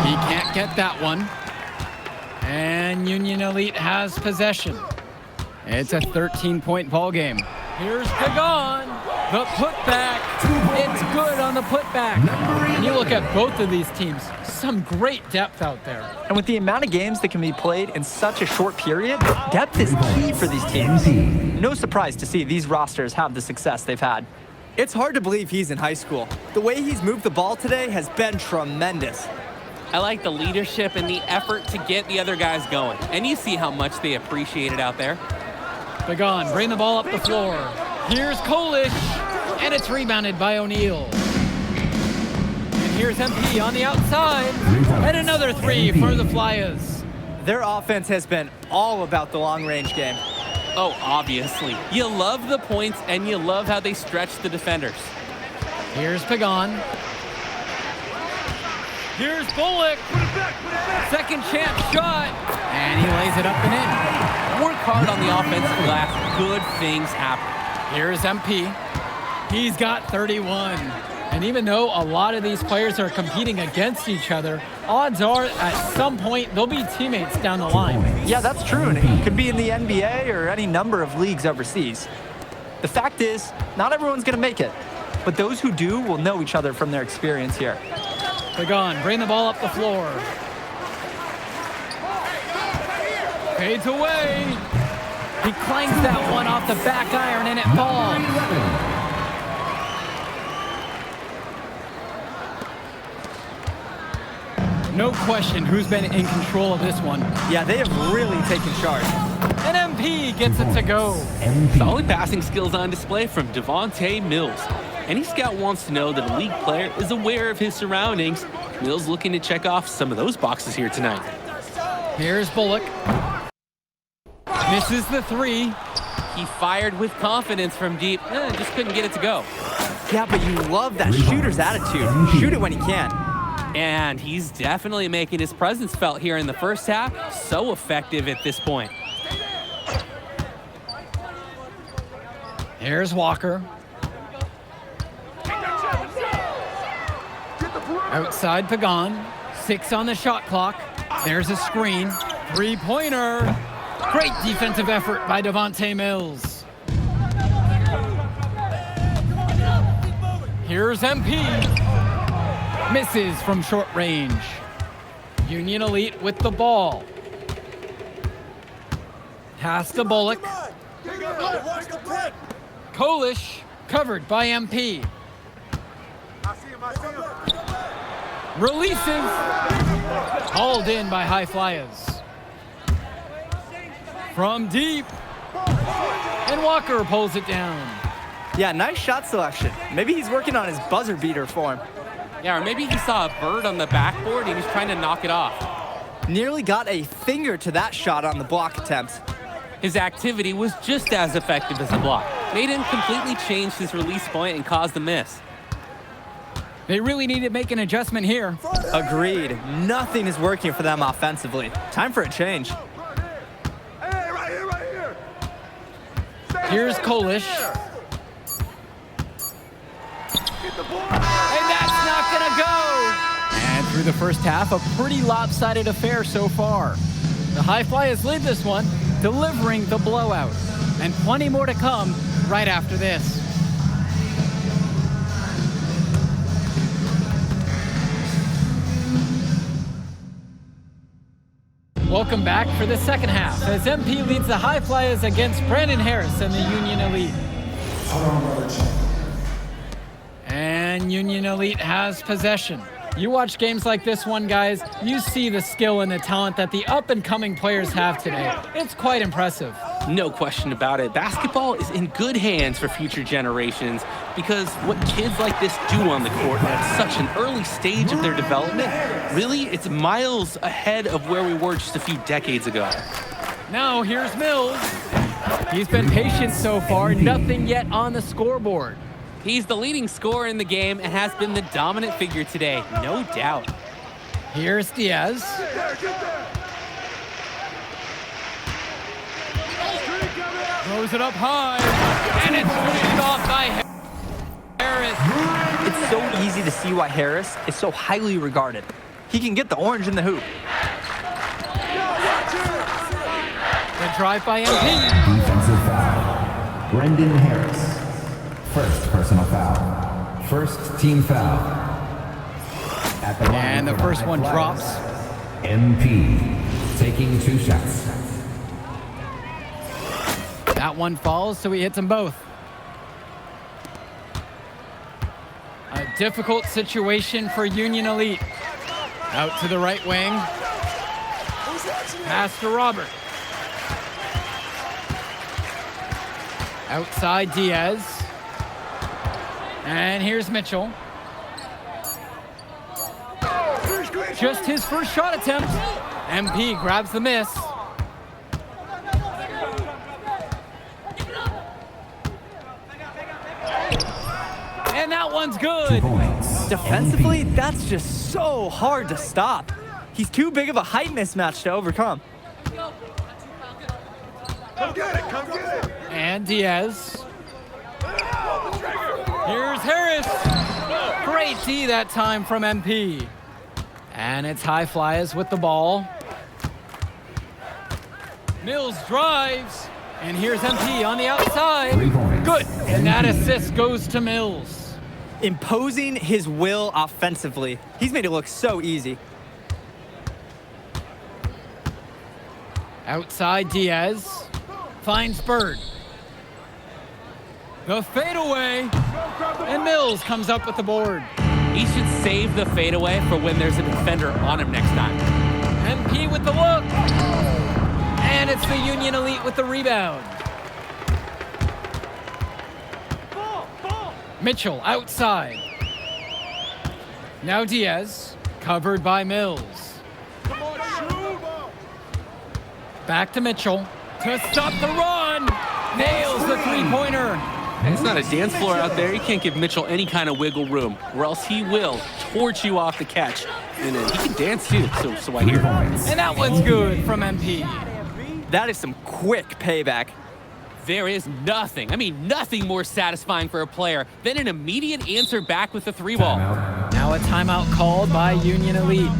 He can't get that one. And Union Elite has possession. It's a 13-point ball game. Here's Pagan. The putback. It's good on the putback. And you look at both of these teams, some great depth out there. And with the amount of games that can be played in such a short period, depth is key for these teams. No surprise to see these rosters have the success they've had. It's hard to believe he's in high school. The way he's moved the ball today has been tremendous. I like the leadership and the effort to get the other guys going. And you see how much they appreciate it out there. Pagan, bring the ball up the floor. Here's Kolish, and it's rebounded by O'Neal. And here's MP on the outside, and another three for the Flyers. Their offense has been all about the long-range game. Oh, obviously. You love the points, and you love how they stretch the defenders. Here's Pagan. Here's Bullock. Second chance shot, and he lays it up and in. Work hard on the offensive glass. Good things happen. Here's MP. He's got 31. And even though a lot of these players are competing against each other, odds are at some point they'll be teammates down the line. Yeah, that's true. And it could be in the NBA or any number of leagues overseas. The fact is, not everyone's going to make it. But those who do will know each other from their experience here. Pagan, bring the ball up the floor. Fades away. He clanks that one off the back iron and it falls. No question who's been in control of this one. Yeah, they have really taken charge. And MP gets it to go. Solid passing skills on display from Devontae Mills. Any scout wants to know that a league player is aware of his surroundings. Mills looking to check off some of those boxes here tonight. Here's Bullock. Misses the three. He fired with confidence from deep. Just couldn't get it to go. Yeah, but you love that shooter's attitude. Shoot it when he can. And he's definitely making his presence felt here in the first half. So effective at this point. Here's Walker. Outside Pagan. 6 on the shot clock. There's a screen. Three-pointer. Great defensive effort by Devontae Mills. Here's MP. Misses from short range. Union Elite with the ball. Pass to Bullock. Kolish covered by MP. Releases. Hauled in by High Flyers. From deep. And Walker pulls it down. Yeah, nice shot selection. Maybe he's working on his buzzer beater form. Yeah, or maybe he saw a bird on the backboard and he's trying to knock it off. Nearly got a finger to that shot on the block attempt. His activity was just as effective as the block. Made him completely change his release point and caused the miss. They really need to make an adjustment here. Agreed. Nothing is working for them offensively. Time for a change. Hey, right here, right here. Here's Kolish. And that's not gonna go. And through the first half, a pretty lopsided affair so far. The High Flyers lead this one, delivering the blowout. And plenty more to come right after this. Welcome back for the second half as MP leads the High Flyers against Brandon Harris and the Union Elite. And Union Elite has possession. You watch games like this one, guys, you see the skill and the talent that the up-and-coming players have today. It's quite impressive. No question about it. Basketball is in good hands for future generations because what kids like this do on the court at such an early stage of their development, really, it's miles ahead of where we were just a few decades ago. Now here's Mills. He's been patient so far, nothing yet on the scoreboard. He's the leading scorer in the game and has been the dominant figure today, no doubt. Here's Diaz. Throws it up high, and it's switched off by Harris. It's so easy to see why Harris is so highly regarded. He can get the orange in the hoop. The drive by MP. Defensive foul. Brendan Harris. First personal foul. First team foul. At the line And the for first High one Flyers, drops. MP taking 2 shots. That one falls, so he hits them both. A difficult situation for Union Elite. Out to the right wing. Pass to Robert. Outside Diaz. And here's Mitchell. Just his first shot attempt. MP grabs the miss. And that one's good. Defensively, that's just so hard to stop. He's too big of a height mismatch to overcome. Come get it, come get it. And Diaz. Here's Harris. Great D that time from MP. And it's High Flyers with the ball. Mills drives. And here's MP on the outside. Good. And that assist goes to Mills. Imposing his will offensively. He's made it look so easy. Outside Diaz. Finds Bird. The fadeaway. And Mills comes up with the board. He should save the fadeaway for when there's a defender on him next time. MP with the look. And it's the Union Elite with the rebound. Mitchell outside. Now Diaz, covered by Mills. Back to Mitchell to stop the run. Nails the three-pointer. And it's not a dance floor out there. You can't give Mitchell any kind of wiggle room, or else he will torch you off the catch. And he can dance too, so I hear. And that one's good from MP. That is some quick payback. There is nothing, nothing more satisfying for a player than an immediate answer back with the 3-ball. Now a timeout called by Union Elite.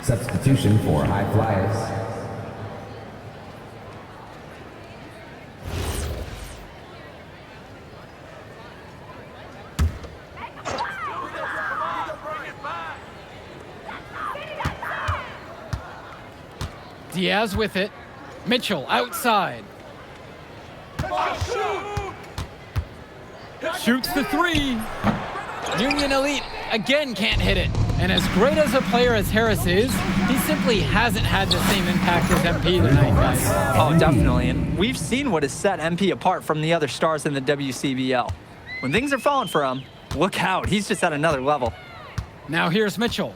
Substitution for High Flyers. Diaz with it. Mitchell outside. Shoots the three. Union Elite again can't hit it. And as great as a player as Harris is, he simply hasn't had the same impact as MP tonight, guys. Oh, definitely. And we've seen what has set MP apart from the other stars in the WCBL. When things are falling for him, look out. He's just at another level. Now here's Mitchell.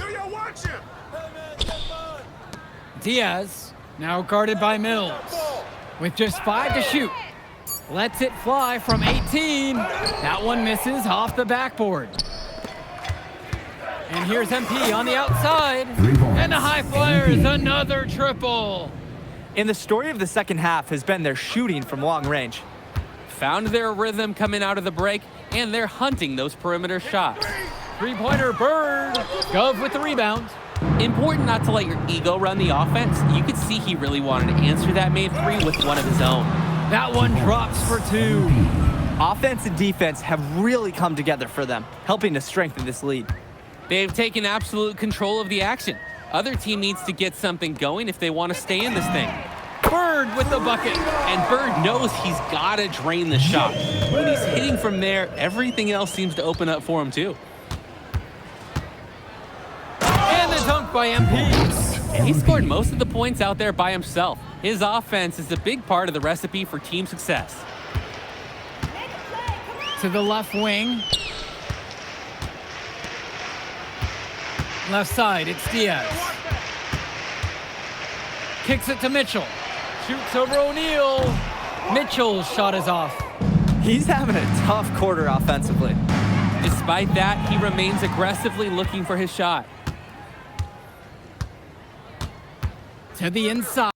Yo, watch him. Diaz Now guarded by Mills. With just 5 to shoot. Lets it fly from 18. That one misses off the backboard. And here's MP on the outside. And the High Flyers, another triple. And the story of the second half has been their shooting from long range. Found their rhythm coming out of the break, and they're hunting those perimeter shots. Three-pointer Bird. Gov with the rebound. Important not to let your ego run the offense. You could see he really wanted to answer that made three with one of his own. That one drops for 2. Offense and defense have really come together for them, helping to strengthen this lead. They've taken absolute control of the action. Other team needs to get something going if they want to stay in this thing. Bird with the bucket. And Bird knows he's got to drain the shot. When he's hitting from there, everything else seems to open up for him too. And the dunk by MP. He scored most of the points out there by himself. His offense is a big part of the recipe for team success. To the left wing. Left side, it's Diaz. Kicks it to Mitchell. Shoots over O'Neal. Mitchell's shot is off. He's having a tough quarter offensively. Despite that, he remains aggressively looking for his shot. To the inside.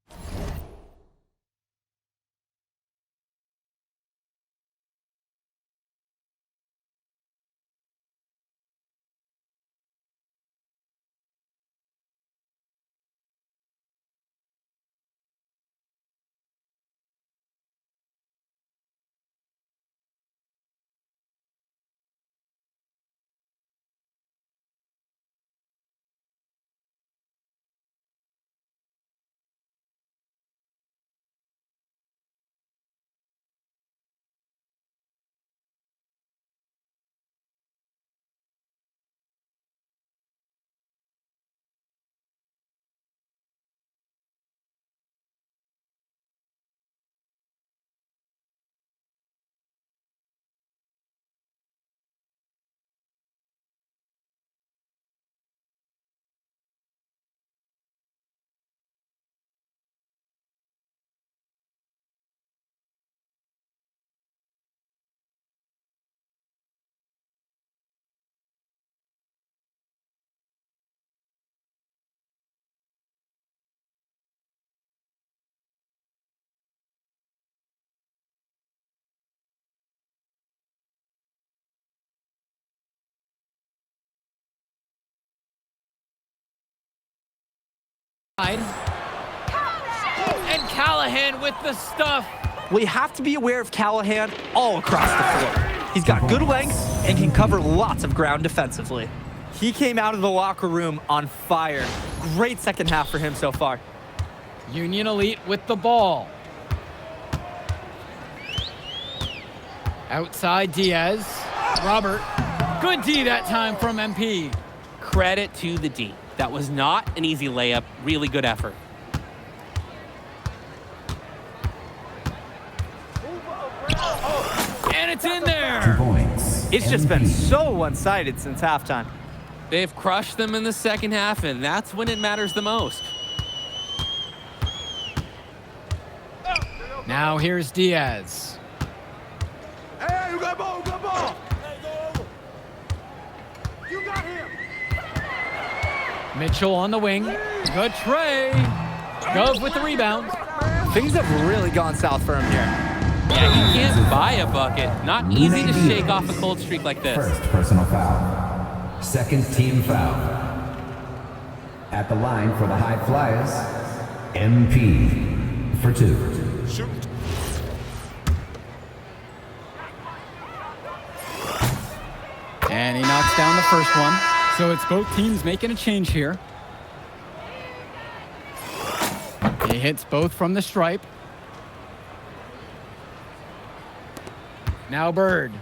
And Callahan with the stuff. We have to be aware of Callahan all across the floor. He's got good length and can cover lots of ground defensively. He came out of the locker room on fire. Great second half for him so far. Union Elite with the ball. Outside Diaz. Robert. Good D that time from MP. Credit to the D. That was not an easy layup. Really good effort. And it's in there. 2 points. It's just been so one-sided since halftime. They've crushed them in the second half, and that's when it matters the most. Now here's Diaz. Hey, you got ball, you got ball. Hey, go over. You got him. Mitchell on the wing. Good tray. Gov with the rebound. Things have really gone south for him here. Yeah, you can't buy a bucket. Not easy to shake off a cold streak like this. First personal foul. Second team foul. At the line for the High Flyers, MP for 2. Shoot. And he knocks down the first one. So it's both teams making a change here. He hits both from the stripe. Now Bird.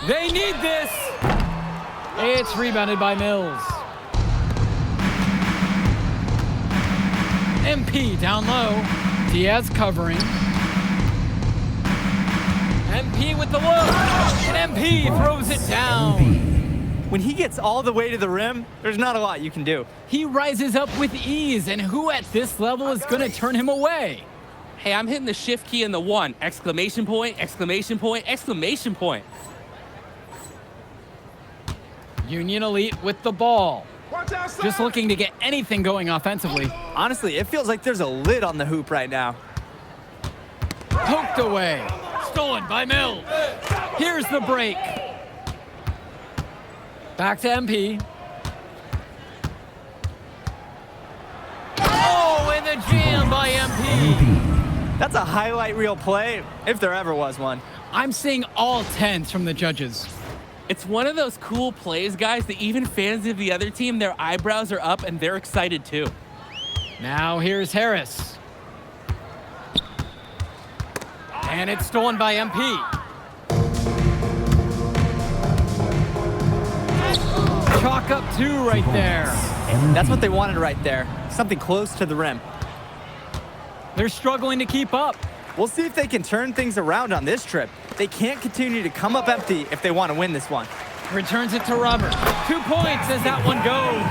They need this. It's rebounded by Mills. MP down low. Diaz covering. MP with the look. And MP throws it down. When he gets all the way to the rim, there's not a lot you can do. He rises up with ease, and who at this level is going to turn him away? Hey, I'm hitting the shift key in the 1. Exclamation point, exclamation point, exclamation point. Union Elite with the ball. Just looking to get anything going offensively. Honestly, it feels like there's a lid on the hoop right now. Poked away. Stolen by Mills. Here's the break. Back to MP. Oh, and the jam by MP. That's a highlight reel play, if there ever was one. I'm seeing all 10s from the judges. It's one of those cool plays, guys, that even fans of the other team, their eyebrows are up and they're excited too. Now here's Harris. And it's stolen by MP. Chalk up 2 right there. That's what they wanted right there. Something close to the rim. They're struggling to keep up. We'll see if they can turn things around on this trip. They can't continue to come up empty if they want to win this one. Returns it to Robert. 2 points as that one goes.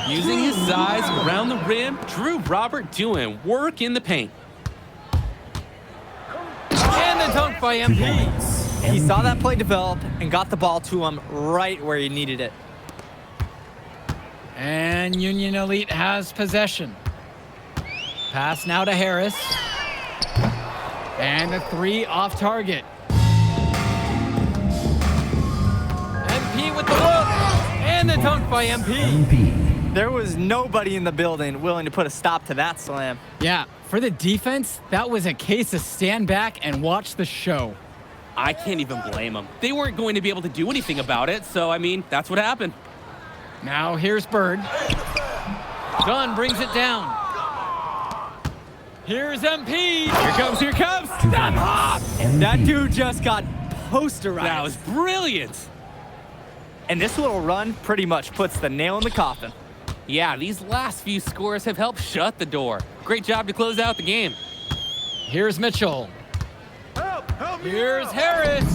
Using his size around the rim, Drew Robert doing work in the paint. And the dunk by MP. He saw that play develop and got the ball to him right where he needed it. And Union Elite has possession. Pass now to Harris. And a 3 off target. MP with the look. And the dunk by MP. There was nobody in the building willing to put a stop to that slam. Yeah, for the defense, that was a case of stand back and watch the show. I can't even blame them. They weren't going to be able to do anything about it, so, I mean, that's what happened. Now here's Bird. Gunn brings it down. Here's MP. Here comes, here comes. Step up. That dude just got posterized. That was brilliant. And this little run pretty much puts the nail in the coffin. Yeah, these last few scores have helped shut the door. Great job to close out the game. Here's Mitchell. Help me Here's out. Harris.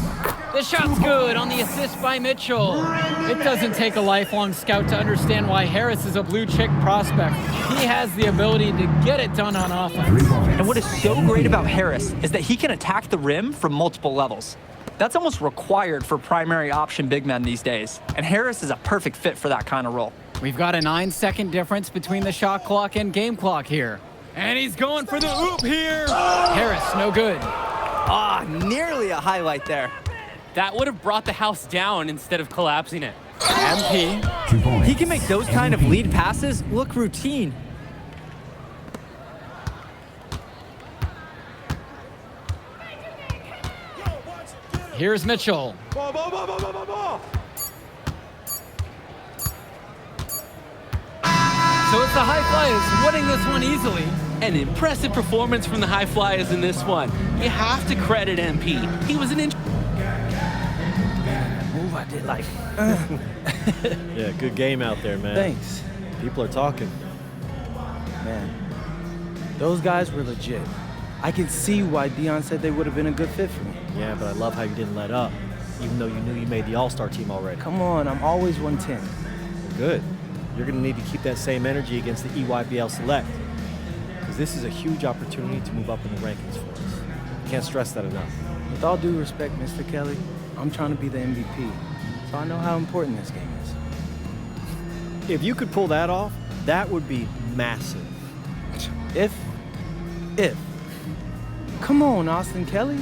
The shot's good on the assist by Mitchell. It doesn't take a lifelong scout to understand why Harris is a blue chip prospect. He has the ability to get it done on offense. And what is so great about Harris is that he can attack the rim from multiple levels. That's almost required for primary option big men these days. And Harris is a perfect fit for that kind of role. We've got a 9-second difference between the shot clock and game clock here. And he's going for the oop here. Harris, no good. Nearly a highlight there. That would have brought the house down instead of collapsing it. MP. He can make those kind of lead passes look routine. Here's Mitchell. Ball, ball, ball, ball, ball, ball, ball. So it's the High Flyers winning this one easily. An impressive performance from the High Flyers in this one. You have to credit MP. He was an Move I did like. Yeah, good game out there, man. Thanks. People are talking. Man, those guys were legit. I can see why Dion said they would have been a good fit for me. Yeah, but I love how you didn't let up, even though you knew you made the All-Star team already. Come on, I'm always 110. Well, good. You're going to need to keep that same energy against the EYBL Select, because this is a huge opportunity to move up in the rankings for us. Can't stress that enough. With all due respect, Mr. Kelly, I'm trying to be the MVP, so I know how important this game is. If you could pull that off, that would be massive. If. Come on, Austin Kelly.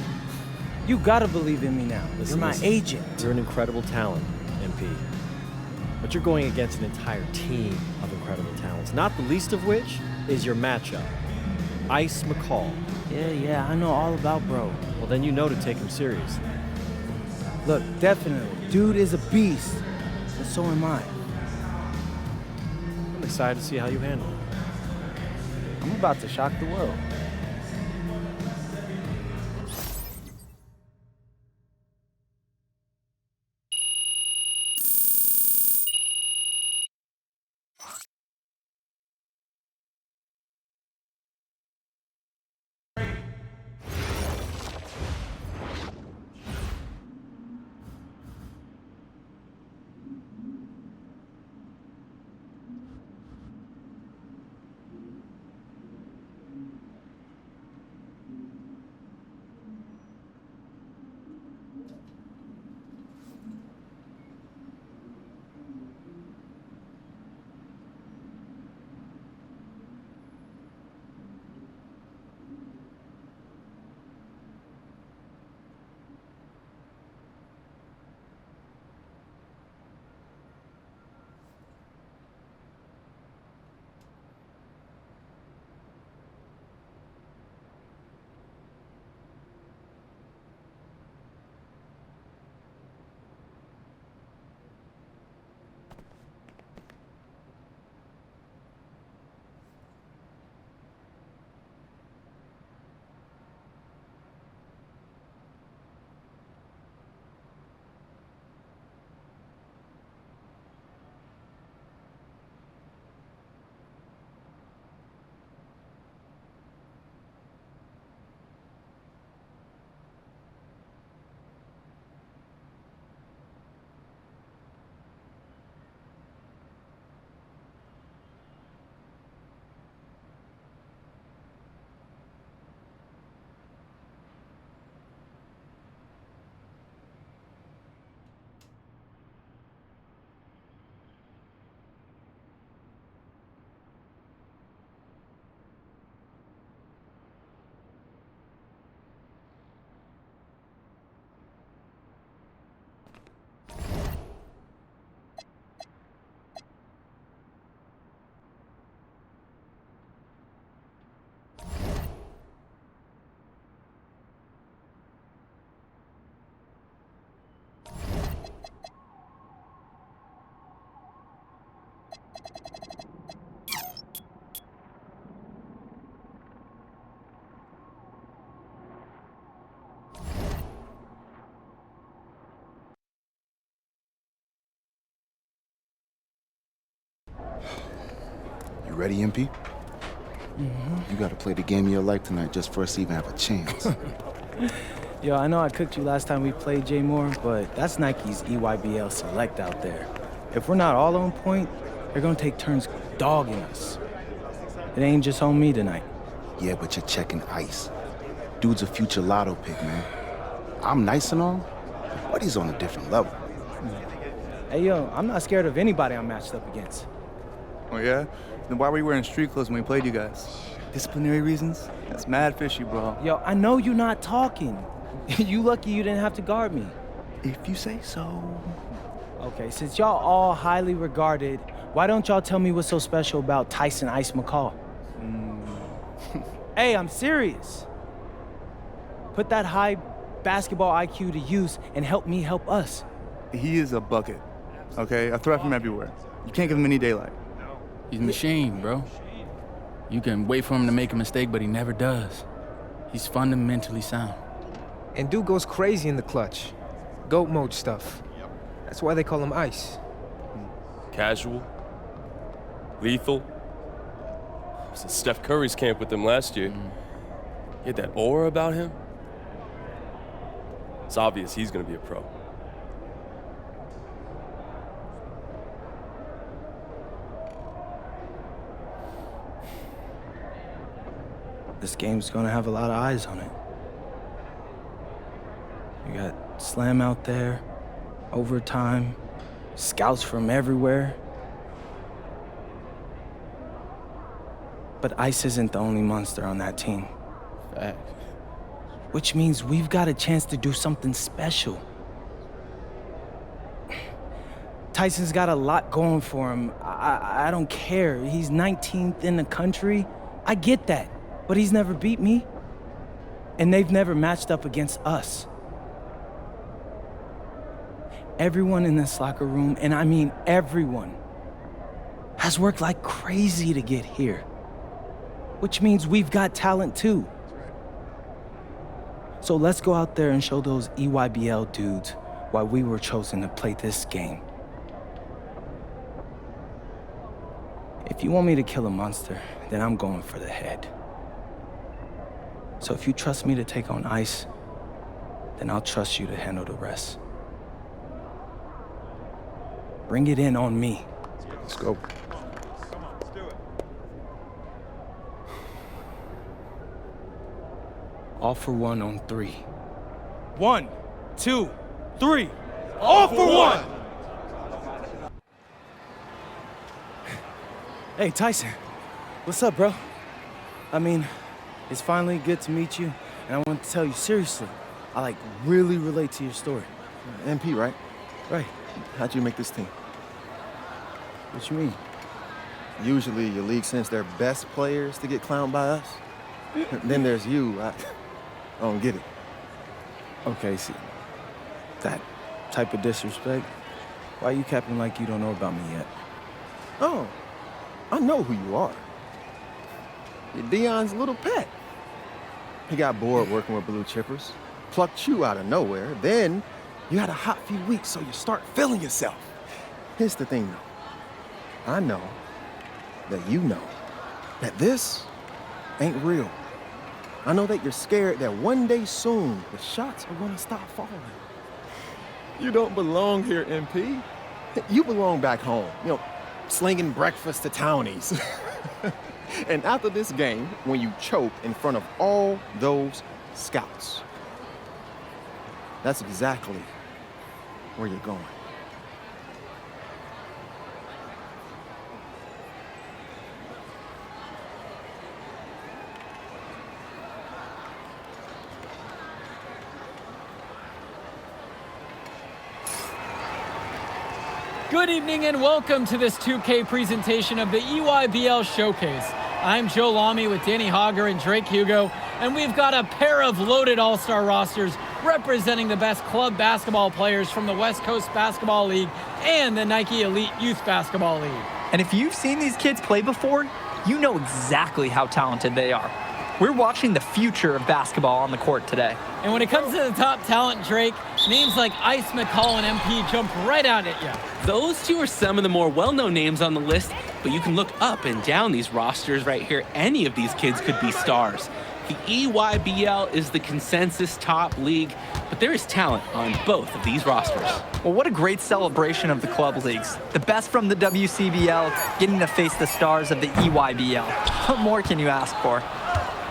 You gotta believe in me now. Listen, You're my agent. You're an incredible talent, MP. But you're going against an entire team of incredible talents, not the least of which is your matchup, Ice McCall. Yeah, I know all about bro. Well, then you know to take him seriously. Look, definitely. Dude is a beast, and so am I. I'm excited to see how you handle it. I'm about to shock the world. ready, MP? You gotta play the game of your life tonight just for us to even have a chance. Yo, I know I cooked you last time we played J Moore, but that's Nike's EYBL Select out there. If we're not all on point, they're gonna take turns dogging us. It ain't just on me tonight. Yeah, but you're checking ice. Dude's a future lotto pick, man. I'm nice and all, but he's on a different level. Hey, yo, I'm not scared of anybody I'm matched up against. Oh, yeah? Then why were you wearing street clothes when we played you guys? Disciplinary reasons? That's mad fishy, bro. Yo, I know you're not talking. You lucky you didn't have to guard me. If you say so. Okay, since y'all all highly regarded, why don't y'all tell me what's so special about Tyson Ice McCall? Hey, I'm serious. Put that high basketball IQ to use and help me help us. He is a bucket, okay? A threat from everywhere. You can't give him any daylight. He's a machine, bro. You can wait for him to make a mistake, but he never does. He's fundamentally sound. And dude goes crazy in the clutch. GOAT mode stuff. That's why they call him Ice. Casual. Lethal. I was in Steph Curry's camp with him last year. He had that aura about him. It's obvious he's gonna be a pro. This game's gonna have a lot of eyes on it. You got Slam out there, overtime, scouts from everywhere. But Ice isn't the only monster on that team. Fact. Which means we've got a chance to do something special. Tyson's got a lot going for him. I don't care. He's 19th in the country. I get that. But he's never beat me. And they've never matched up against us. Everyone in this locker room, and I mean everyone, has worked like crazy to get here. Which means we've got talent too. So let's go out there and show those EYBL dudes why we were chosen to play this game. If you want me to kill a monster, then I'm going for the head. So if you trust me to take on Ice, then I'll trust you to handle the rest. Bring it in on me. Let's go. All for one on 3. 1, 2, 3. All for one! Hey, Tyson. What's up, bro? I mean, it's finally good to meet you, and I want to tell you seriously, I really relate to your story. MP, right? Right. How'd you make this team? What you mean? Usually your league sends their best players to get clowned by us. Then there's you. I don't get it. Okay, see, that type of disrespect, why you capping like you don't know about me yet? Oh, I know who you are. You're Dion's little pet. He got bored working with blue chippers, plucked you out of nowhere, then you had a hot few weeks, so you start feeling yourself. Here's the thing, though. I know that you know that this ain't real. I know that you're scared that one day soon, the shots are gonna stop falling. You don't belong here, MP. You belong back home, slinging breakfast to townies. And after this game, when you choke in front of all those scouts, that's exactly where you're going. Good evening and welcome to this 2K presentation of the EYBL Showcase. I'm Joe Lamy with Danny Hogger and Drake Hugo, and we've got a pair of loaded all-star rosters representing the best club basketball players from the West Coast Basketball League and the Nike Elite Youth Basketball League. And if you've seen these kids play before, you know exactly how talented they are. We're watching the future of basketball on the court today. And when it comes to the top talent, Drake, names like Ice, McCall, and MP jump right out at you. Those two are some of the more well-known names on the list, But you can look up and down these rosters right here. Any of these kids could be stars. The EYBL is the consensus top league, but there is talent on both of these rosters. Well, what a great celebration of the club leagues. The best from the WCBL getting to face the stars of the EYBL. What more can you ask for?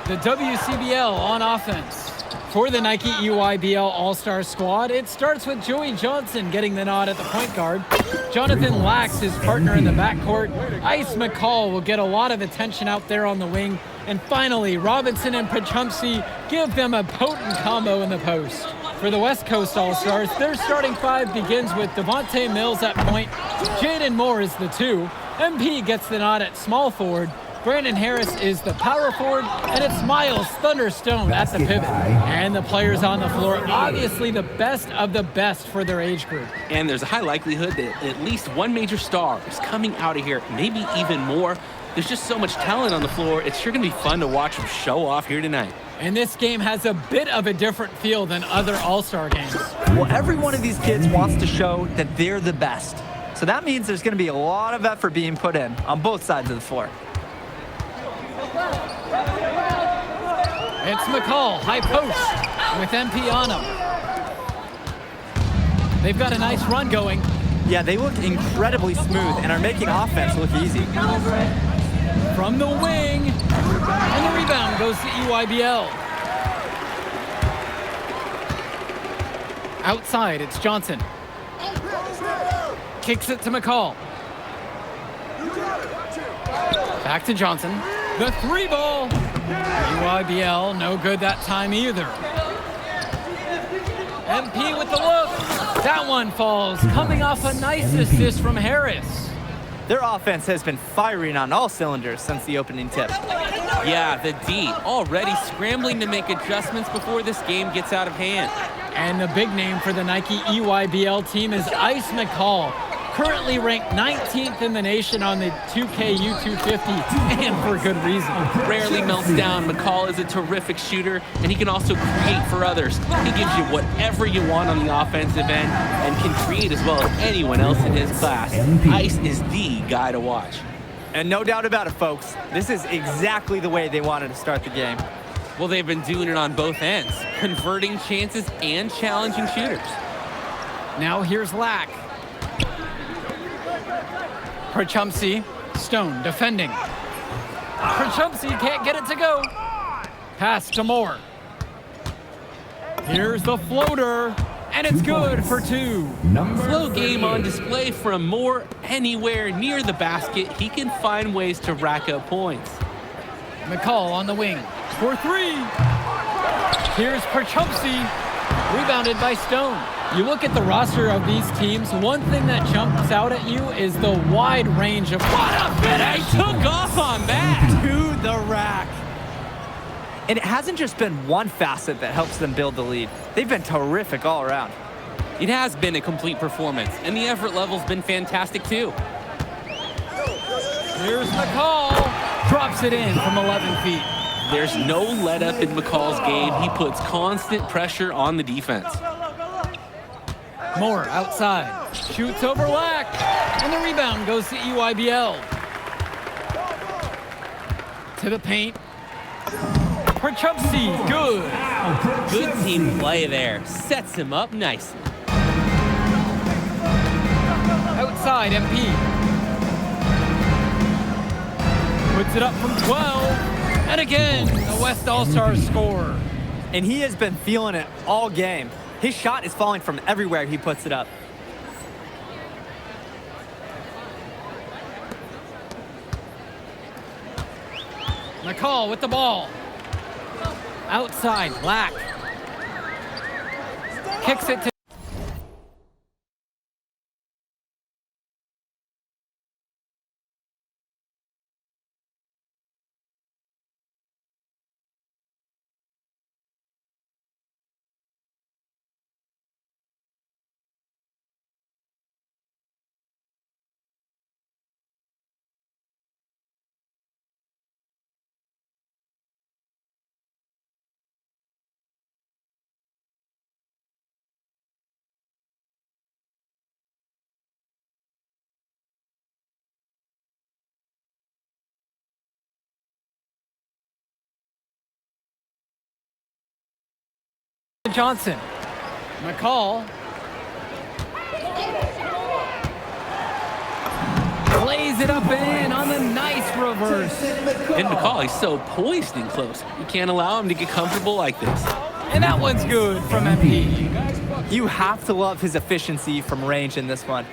The WCBL on offense. For the Nike EYBL All-Star squad, it starts with Joey Johnson getting the nod at the point guard. Jonathan Lax, his partner in the backcourt. Ice McCall will get a lot of attention out there on the wing. And finally, Robinson and Pachumsi give them a potent combo in the post. For the West Coast All-Stars, their starting five begins with Devontae Mills at point. Jaden Moore is the 2. MP gets the nod at small forward. Brandon Harris is the power forward, and it's Miles Thunderstone at the pivot. And the players on the floor, obviously the best of the best for their age group. And there's a high likelihood that at least one major star is coming out of here, maybe even more. There's just so much talent on the floor. It's sure going to be fun to watch them show off here tonight. And this game has a bit of a different feel than other All-Star games. Well, every one of these kids wants to show that they're the best. So that means there's going to be a lot of effort being put in on both sides of the floor. It's McCall, high post, with MP on him. They've got a nice run going. Yeah, they look incredibly smooth and are making offense look easy. From the wing, and the rebound goes to EYBL. Outside, it's Johnson. Kicks it to McCall. Back to Johnson. The 3 ball. EYBL, no good that time either. MP with the look. That one falls, coming off a nice assist from Harris. Their offense has been firing on all cylinders since the opening tip. Yeah, the D already scrambling to make adjustments before this game gets out of hand. And the big name for the Nike EYBL team is Ice McCall, currently ranked 19th in the nation on the 2K U250, and for good reason. Rarely melts down. McCall is a terrific shooter, and he can also create for others. He gives you whatever you want on the offensive end and can create as well as anyone else in his class. Ice is the guy to watch. And no doubt about it, folks, this is exactly the way they wanted to start the game. Well, they've been doing it on both ends, converting chances and challenging shooters. Now here's Lack. Pachumsi, Stone defending. Pachumsi can't get it to go. Pass to Moore. Here's the floater, and it's good for 2. Flow game on display from Moore. Anywhere near the basket, he can find ways to rack up points. McCall on the wing for 3. Here's Pachumsi, rebounded by Stone. You look at the roster of these teams, one thing that jumps out at you is the wide range of... What a finish! Took off on that! To the rack. And it hasn't just been one facet that helps them build the lead. They've been terrific all around. It has been a complete performance, and the effort level's been fantastic too. Here's McCall. Drops it in from 11 feet. There's no let up in McCall's game. He puts constant pressure on the defense. Moore outside, shoots over Lack, and the rebound goes to EYBL. To the paint. Pachumsi, good. Good team play there. Sets him up nicely. Outside, MP. Puts it up from 12. And again, the West All-Stars score. And he has been feeling it all game. His shot is falling from everywhere he puts it up. McCall with the ball. Outside, Black. Kicks it to Johnson. McCall. Lays it up and in on the nice reverse. And McCall, he's so poised and close. You can't allow him to get comfortable like this. And that one's good from MP. You have to love his efficiency from range in this one.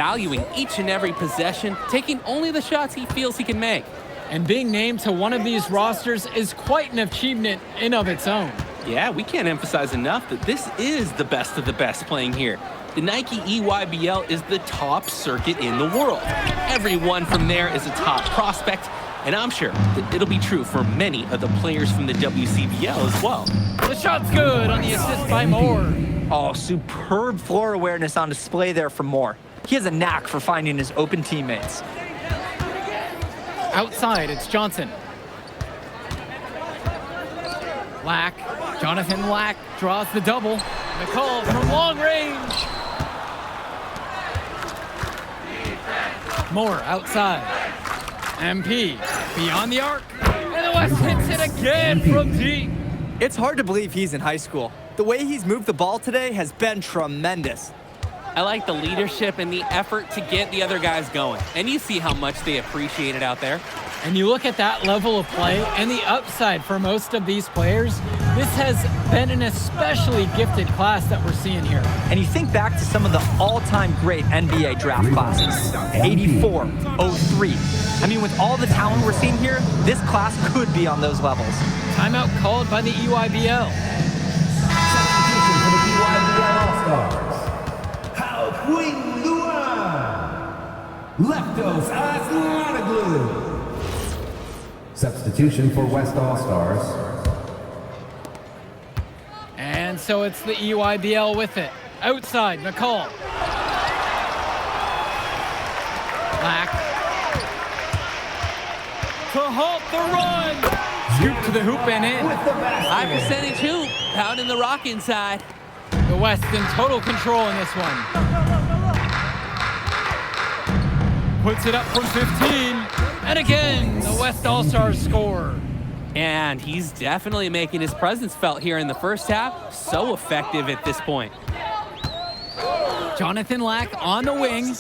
valuing each and every possession, taking only the shots he feels he can make. And being named to one of these rosters is quite an achievement in of its own. Yeah, we can't emphasize enough that this is the best of the best playing here. The Nike EYBL is the top circuit in the world. Everyone from there is a top prospect, and I'm sure that it'll be true for many of the players from the WCBL as well. The shot's good on the assist by Moore. Oh, superb floor awareness on display there from Moore. He has a knack for finding his open teammates. Outside, it's Johnson. Lack, Jonathan Lack draws the double. McCall from long range. Moore outside. MP beyond the arc. And the West hits it again from deep. It's hard to believe he's in high school. The way he's moved the ball today has been tremendous. I like the leadership and the effort to get the other guys going. And you see how much they appreciate it out there. And you look at that level of play and the upside for most of these players, this has been an especially gifted class that we're seeing here. And you think back to some of the all-time great NBA draft classes, 84, 03. I mean, with all the talent we're seeing here, this class could be on those levels. Timeout called by the EYBL. Substitution for the EYBL All-Stars. Hao Quing Luan. Leftos Aslanaglu. Substitution for West All-Stars. And so it's the EYBL with it. Outside, McCall. Lack. To halt the run. Scoop to the hoop and in. High percentage hoop, pounding the rock inside. The West in total control in this one. Puts it up from 15. And again, the West All-Stars score. And he's definitely making his presence felt here in the first half. So effective at this point. Jonathan Lack on the wing.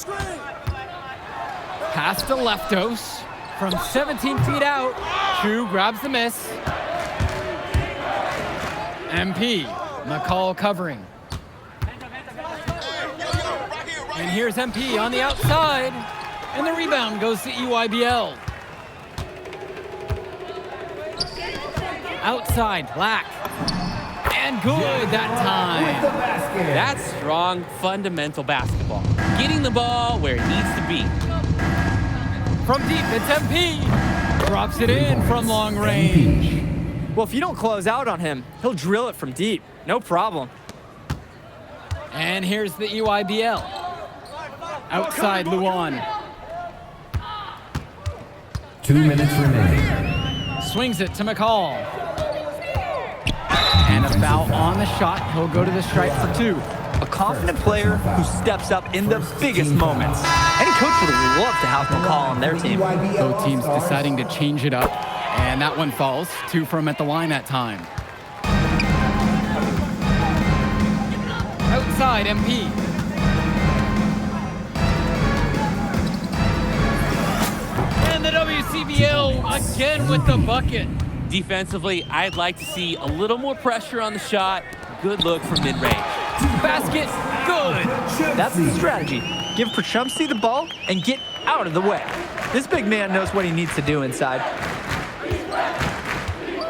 Pass to Leftos. From 17 feet out, Chu grabs the miss. MP, McCall covering. And here's MP on the outside. And the rebound goes to EYBL. Outside, Lack. And good that time. That's strong, fundamental basketball. Getting the ball where it needs to be. From deep, it's MP. Drops it in from long range. Well, if you don't close out on him, he'll drill it from deep. No problem. And here's the EYBL. Outside, Luan. 2 minutes remaining. Swings it to McCall. And a foul on the shot. He'll go to the stripe for 2. A confident player who steps up in the biggest moments. Any coach would love to have McCall on their team. Both teams deciding to change it up. And that one falls. 2 from at the line that time. Outside, MP. And the WCBL again with the bucket. Defensively, I'd like to see a little more pressure on the shot. Good look from mid-range. Basket, good. That's the strategy. Give Prachumsky the ball and get out of the way. This big man knows what he needs to do inside.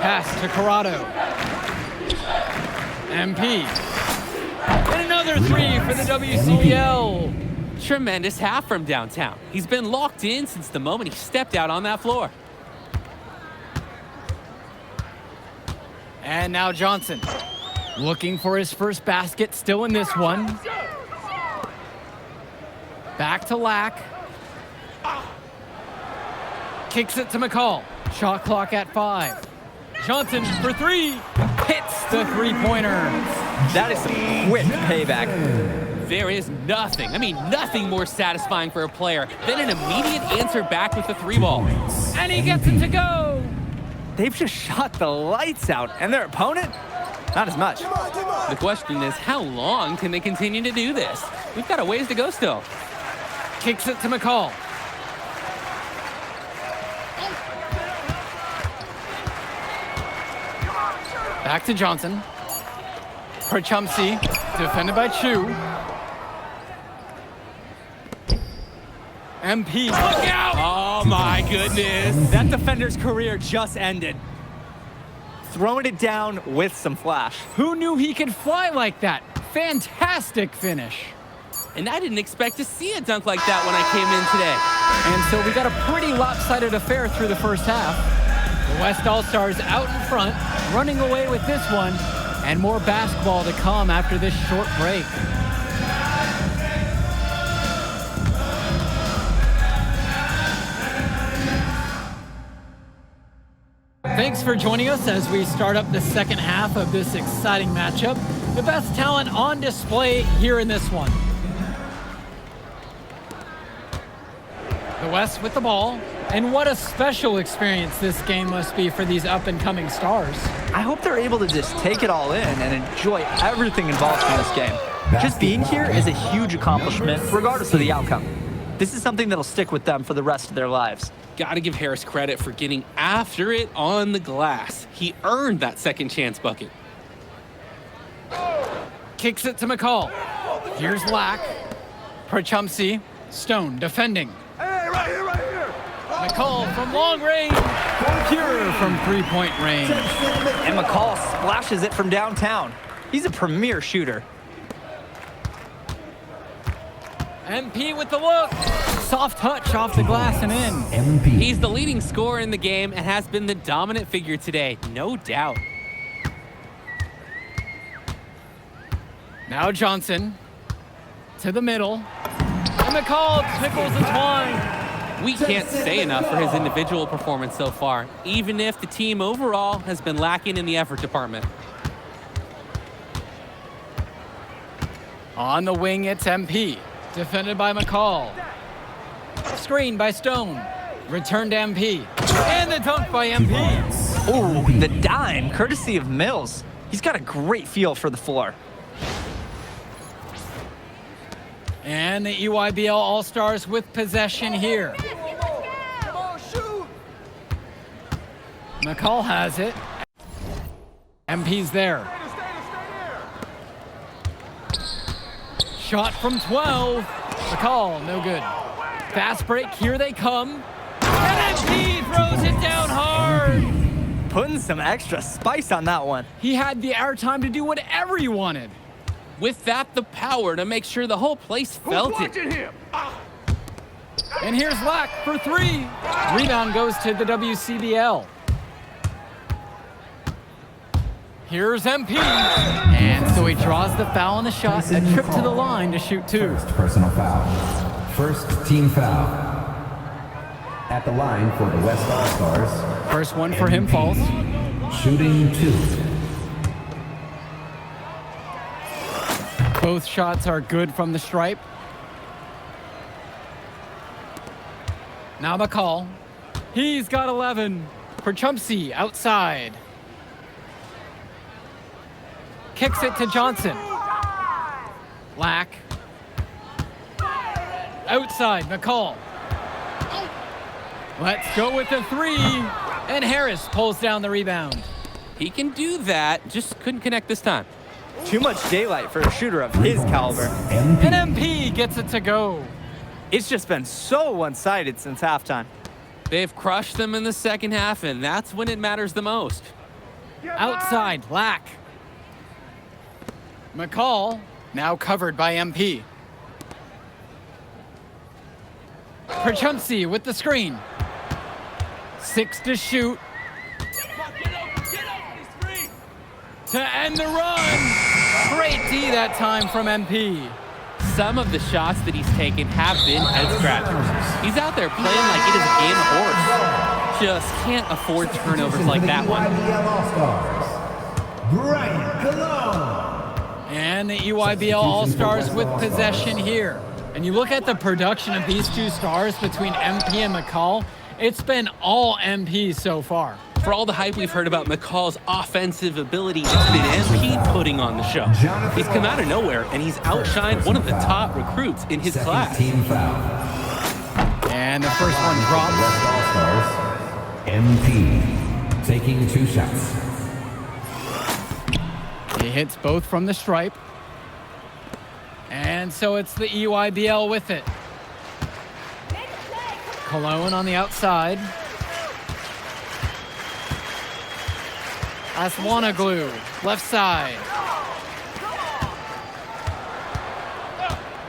Pass to Corrado. MP. And another 3 for the WCBL. Tremendous half from downtown. He's been locked in since the moment he stepped out on that floor. And now Johnson. Looking for his first basket, still in this one. Back to Lack. Kicks it to McCall. Shot clock at 5. Johnson for 3. Hits the three-pointer. That is some quick payback. There is nothing, nothing more satisfying for a player than an immediate answer back with the 3-ball. And he gets it to go. They've just shot the lights out, and their opponent, not as much. The question is, how long can they continue to do this? We've got a ways to go still. Kicks it to McCall. Back to Johnson. Prachumsky, defended by Chu. MP, look out! Oh my goodness. That defender's career just ended. Throwing it down with some flash. Who knew he could fly like that? Fantastic finish. And I didn't expect to see a dunk like that when I came in today. And so we got a pretty lopsided affair through the first half. The West All-Stars out in front, running away with this one, and more basketball to come after this short break. Thanks for joining us as we start up the second half of this exciting matchup. The best talent on display here in this one. The West with the ball, and what a special experience this game must be for these up-and-coming stars. I hope they're able to just take it all in and enjoy everything involved in this game. Just being here is a huge accomplishment, regardless of the outcome. This is something that'll stick with them for the rest of their lives. Gotta give Harris credit for getting after it on the glass. He earned that second chance bucket. Kicks it to McCall. Here's Lack. Prochumsey. Stone defending. Hey, right here. McCall from long range. Pure from three-point range. And McCall splashes it from downtown. He's a premier shooter. MP with the look. Soft touch off the glass and in. MP. He's the leading scorer in the game and has been the dominant figure today, no doubt. Now Johnson to the middle. And McCall tickles the twine. We can't say enough for his individual performance so far, even if the team overall has been lacking in the effort department. On the wing, it's MP. Defended by McCall. Screen by Stone. Return to MP. And the dunk by MP. Ooh, the dime, courtesy of Mills. He's got a great feel for the floor. And the EYBL All-Stars with possession here. Come on, shoot. McCall has it. MP's there. Shot from 12. McCall, no good. Fast break, here they come. And MP throws it down hard. Putting some extra spice on that one. He had the airtime to do whatever he wanted. With that, the power to make sure the whole place felt it. Him? And here's Lack for three. Rebound goes to the WCBL. Here's MP. And so he draws the foul on the shot, a trip to the line to shoot two. First personal foul. First team foul. At the line for the West All-Stars. First one for him falls. Shooting two. Both shots are good from the stripe. Now McCall. He's got 11. For Chumpsy outside. Kicks it to Johnson. Lack. Outside, McCall. Let's go with the three. And Harris pulls down the rebound. He can do that, just couldn't connect this time. Too much daylight for a shooter of his caliber. And MP gets it to go. It's just been so one-sided since halftime. They've crushed them in the second half, and that's when it matters the most. Outside, Lack. McCall, now covered by MP. Prochumsey with the screen. 6 to shoot. To end the run. Great D that time from MP. Some of the shots that he's taken have been head scratchers. He's out there playing like it is a game of horse. Just can't afford turnovers like that one. And the EYBL All-Stars with possession here. And you look at the production of these two stars between MP and McCall, it's been all MP so far. For all the hype we've heard about McCall's offensive ability, it's been MP putting on the show. He's come out of nowhere, and he's outshined one of the top recruits in his class. Team foul. And the first one drops. West All-Stars. MP taking 2 shots. He hits both from the stripe. And so it's the EYBL with it. Cologne on the outside. Aswanoglu, left side.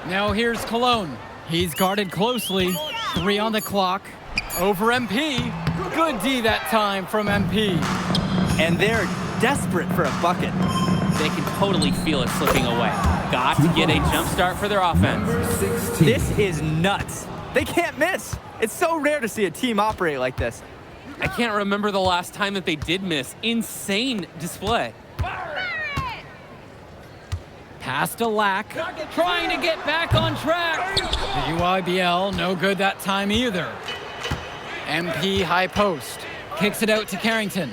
Now here's Cologne. He's guarded closely. 3 on the clock. Over MP. Good D that time from MP. And they're desperate for a bucket. They can totally feel it slipping away. Got to get a jump start for their offense. This is nuts. They can't miss. It's so rare to see a team operate like this. I can't remember the last time that they did miss. Insane display. Pass to Lack, trying to get back on track. The UIBL, no good that time either. MP high post, kicks it out to Carrington.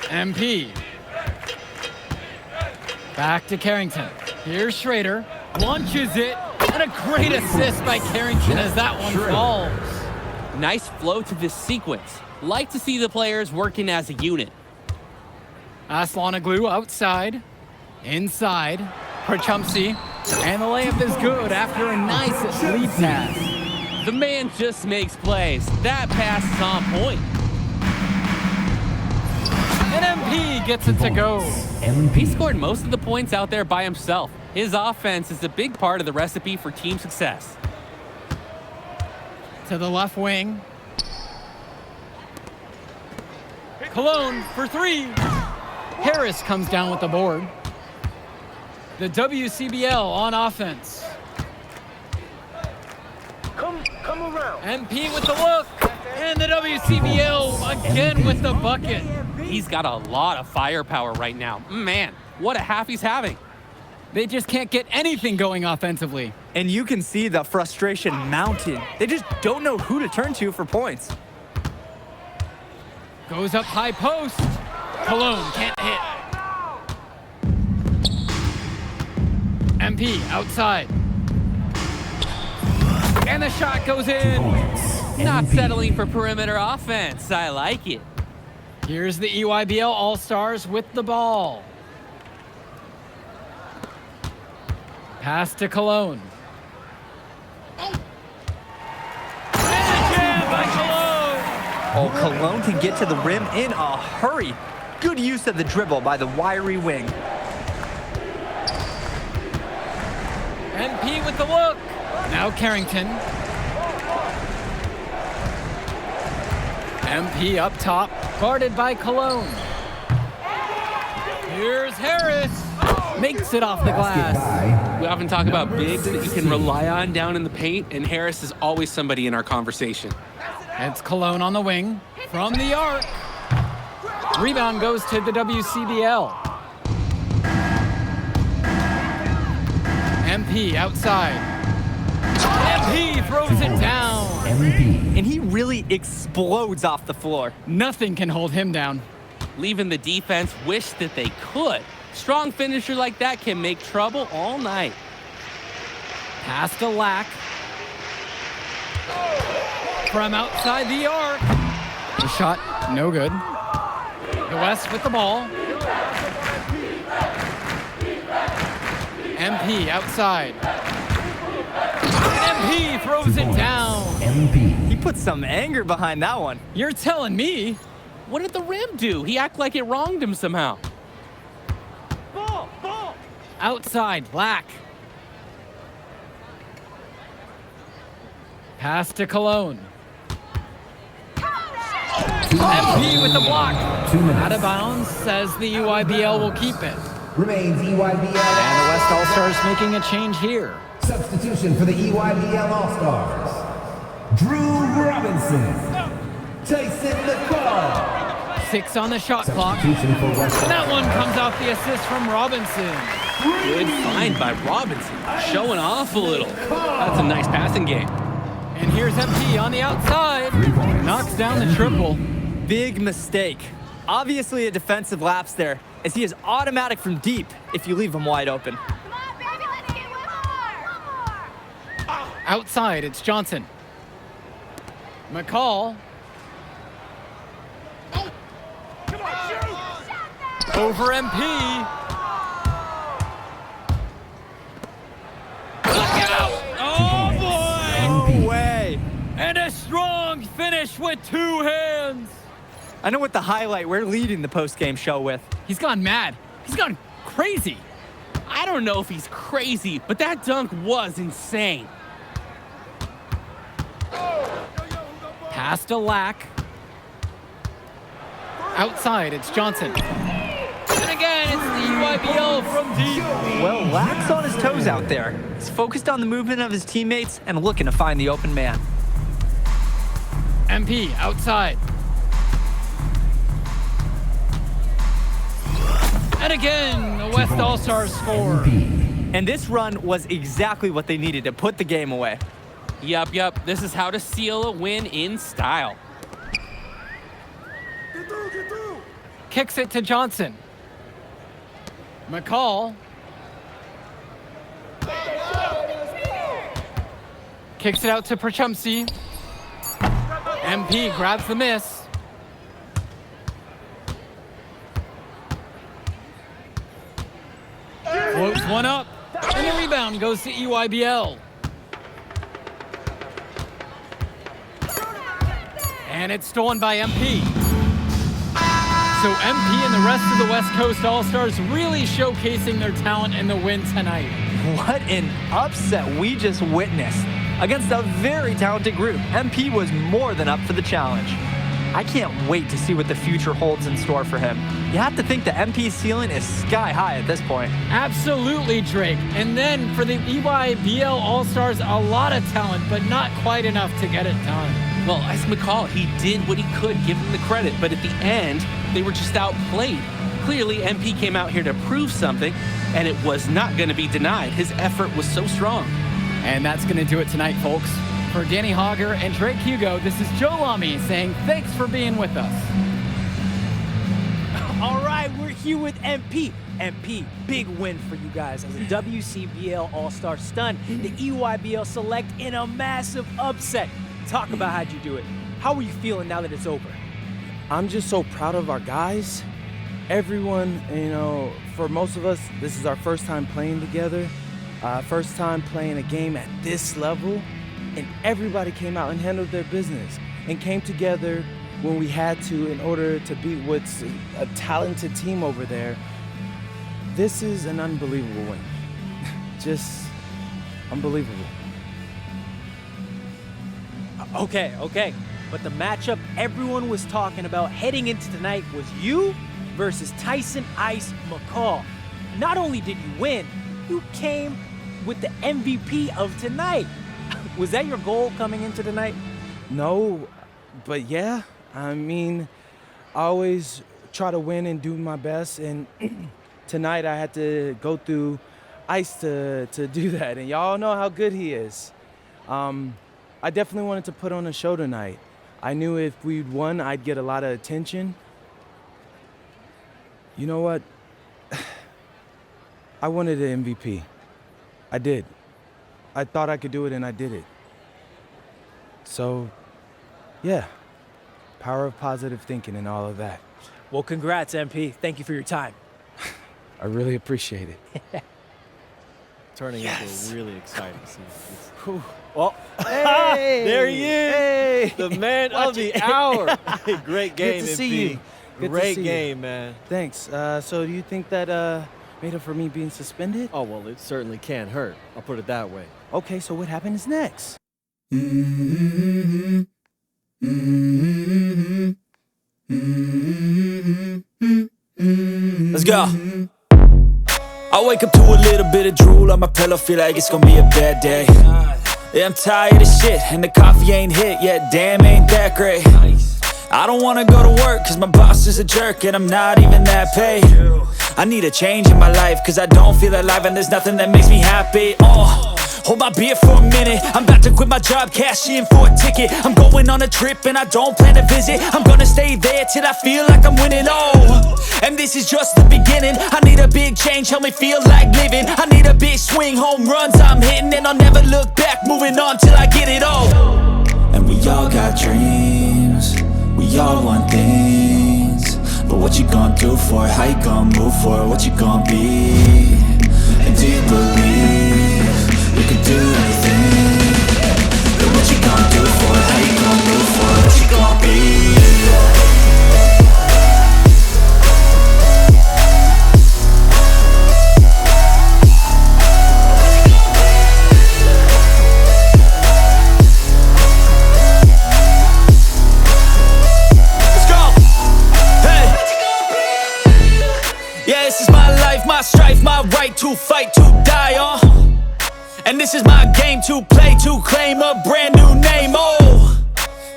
MP. Back to Carrington. Here's Schrader, launches it, and a great assist by Carrington as that one falls. Nice flow to this sequence. Like to see the players working as a unit. Aslanoglu outside, inside, Prachumsi, and the layup is good after a nice lead pass. The man just makes plays. That pass is on point. And MP gets it to go. He scored most of the points out there by himself. His offense is a big part of the recipe for team success. To the left wing. Cologne for 3. Harris comes down with the board. The WCBL on offense. Come around. MP with the look. And the WCBL again with the bucket. He's got a lot of firepower right now. Man, what a half he's having. They just can't get anything going offensively. And you can see the frustration mounting. They just don't know who to turn to for points. Goes up high post. Cologne can't hit. MP outside. And the shot goes in. Not settling for perimeter offense. I like it. Here's the EYBL All-Stars with the ball. Pass to Cologne. And a jam by Cologne. Oh, Cologne can get to the rim in a hurry. Good use of the dribble by the wiry wing. MP with the look. Now Carrington. MP up top, guarded by Cologne. Here's Harris. Makes it off the glass. We often talk about bigs that you can rely on down in the paint, and Harris is always somebody in our conversation. It's Cologne on the wing, from the arc. Rebound goes to the WCBL. MP outside. MP throws it down. And he really explodes off the floor. Nothing can hold him down. Leaving the defense wish that they could. Strong finisher like that can make trouble all night. Pass to Lack. From outside the arc. The shot, no good. The West with the ball. MP outside. MP throws it down. He put some anger behind that one. You're telling me. What did the rim do? He acted like it wronged him somehow. Ball. Outside, Lack. Pass to Cologne. MP with the block. Out of bounds, says the UIBL will keep it. Remains EYBL. And the West All-Stars making a change here. Substitution for the EYBL All-Stars. Drew Robinson. Tyson McCall. 6 on the shot clock. And that one comes off the assist from Robinson. Good find by Robinson. Showing off a little. That's a nice passing game. And here's MP on the outside. Knocks down the triple. Big mistake. Obviously a defensive lapse there, as he is automatic from deep if you leave him wide open. Outside, it's Johnson. McCall. Over MP. Look out! Oh boy! No way! And a strong with 2 hands. I know what the highlight we're leading the post-game show with. He's gone mad. He's gone crazy. I don't know if he's crazy, but that dunk was insane. Pass to Lack. Outside, it's Johnson. And again, it's the UIBL from deep. Well, Lack's on his toes out there. He's focused on the movement of his teammates and looking to find the open man. MP outside. And again, the West All-Stars score. And this run was exactly what they needed to put the game away. Yup. This is how to seal a win in style. Kicks it to Johnson. McCall. Kicks it out to Prachumsi. MP grabs the miss. Floats one up. And the rebound goes to EYBL. And it's stolen by MP. So MP and the rest of the West Coast All-Stars really showcasing their talent in the win tonight. What an upset we just witnessed. Against a very talented group, MP was more than up for the challenge. I can't wait to see what the future holds in store for him. You have to think the MP's ceiling is sky high at this point. Absolutely, Drake. And then for the EYBL All-Stars, a lot of talent, but not quite enough to get it done. Well, as McCall, he did what he could, give him the credit, but at the end, they were just outplayed. Clearly, MP came out here to prove something, and it was not going to be denied. His effort was so strong. And that's going to do it tonight, folks. For Danny Hogger and Drake Hugo, this is Joe Lamy saying thanks for being with us. All right, we're here with MP. MP, big win for you guys as a WCBL All-Star stun. The EYBL Select in a massive upset. Talk about how'd you do it. How are you feeling now that it's over? I'm just so proud of our guys. Everyone, for most of us, this is our first time playing together. First time playing a game at this level. And everybody came out and handled their business and came together when we had to in order to beat what's a talented team over there. This is an unbelievable win. Just unbelievable. Okay. But the matchup everyone was talking about heading into tonight was you versus Tyson Ice McCall. Not only did you win, you came with the MVP of tonight. Was that your goal coming into tonight? No, but yeah. I mean, I always try to win and do my best, and tonight I had to go through Ice to do that, and y'all know how good he is. I definitely wanted to put on a show tonight. I knew if we'd won, I'd get a lot of attention. You know what? I wanted an MVP. I did. I thought I could do it, and I did it. So, yeah, power of positive thinking and all of that. Well, congrats, MP. Thank you for your time. I really appreciate it. Turning into a really exciting season. Well, hey, there he is, hey, the man of the hour. Great game, Good to MP. see you. Good Great to see game, you. man. Thanks. So do you think that made up for me being suspended? Oh, well, it certainly can't hurt. I'll put it that way. Okay, so what happens next? Let's go. I wake up to a little bit of drool on my pillow, feel like it's gonna be a bad day. Yeah, I'm tired of shit, and the coffee ain't hit yet, damn, ain't that great. I don't wanna go to work, cause my boss is a jerk, and I'm not even that paid. I need a change in my life, cause I don't feel alive, and there's nothing that makes me happy. Hold my beer for a minute, I'm about to quit my job, cash in for a ticket. I'm going on a trip and I don't plan to visit. I'm gonna stay there till I feel like I'm winning, and this is just the beginning. I need a big change, help me feel like living. I need a big swing, home runs I'm hitting, and I'll never look back, moving on till I get it all. And we all got dreams, we all want things, but what you gonna do for it? How you gonna move for it? What you gonna be? And do you believe you can do anything? But what you gonna do for it? How you gonna move for it? What you gon' be? My strife, my right to fight, to die on. And this is my game to play, to claim a brand new name, oh.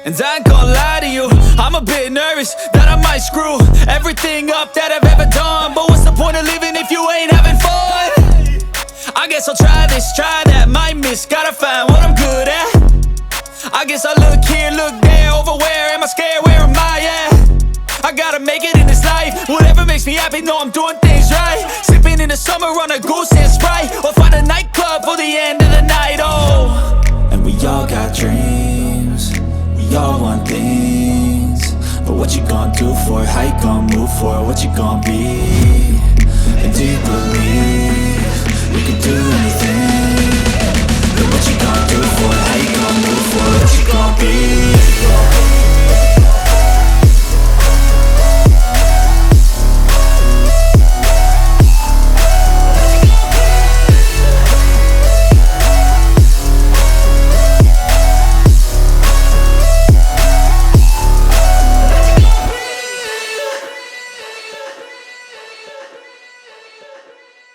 And I ain't gonna lie to you, I'm a bit nervous that I might screw everything up that I've ever done. But what's the point of living if you ain't having fun? I guess I'll try this, try that, might miss, gotta find what I'm good at. I guess I look here, look there, over where am I scared, where am I at? I gotta make it in this life. Whatever makes me happy, know I'm doing things right. Sipping in the summer on a goose and Sprite, or find a nightclub for the end of the night, oh. And we all got dreams, we all want things. But what you gonna do for it? How you gonna move for it? What you gonna be? And do you believe you can do anything? But what you gonna do for it? How you gonna move for it? What you gonna be?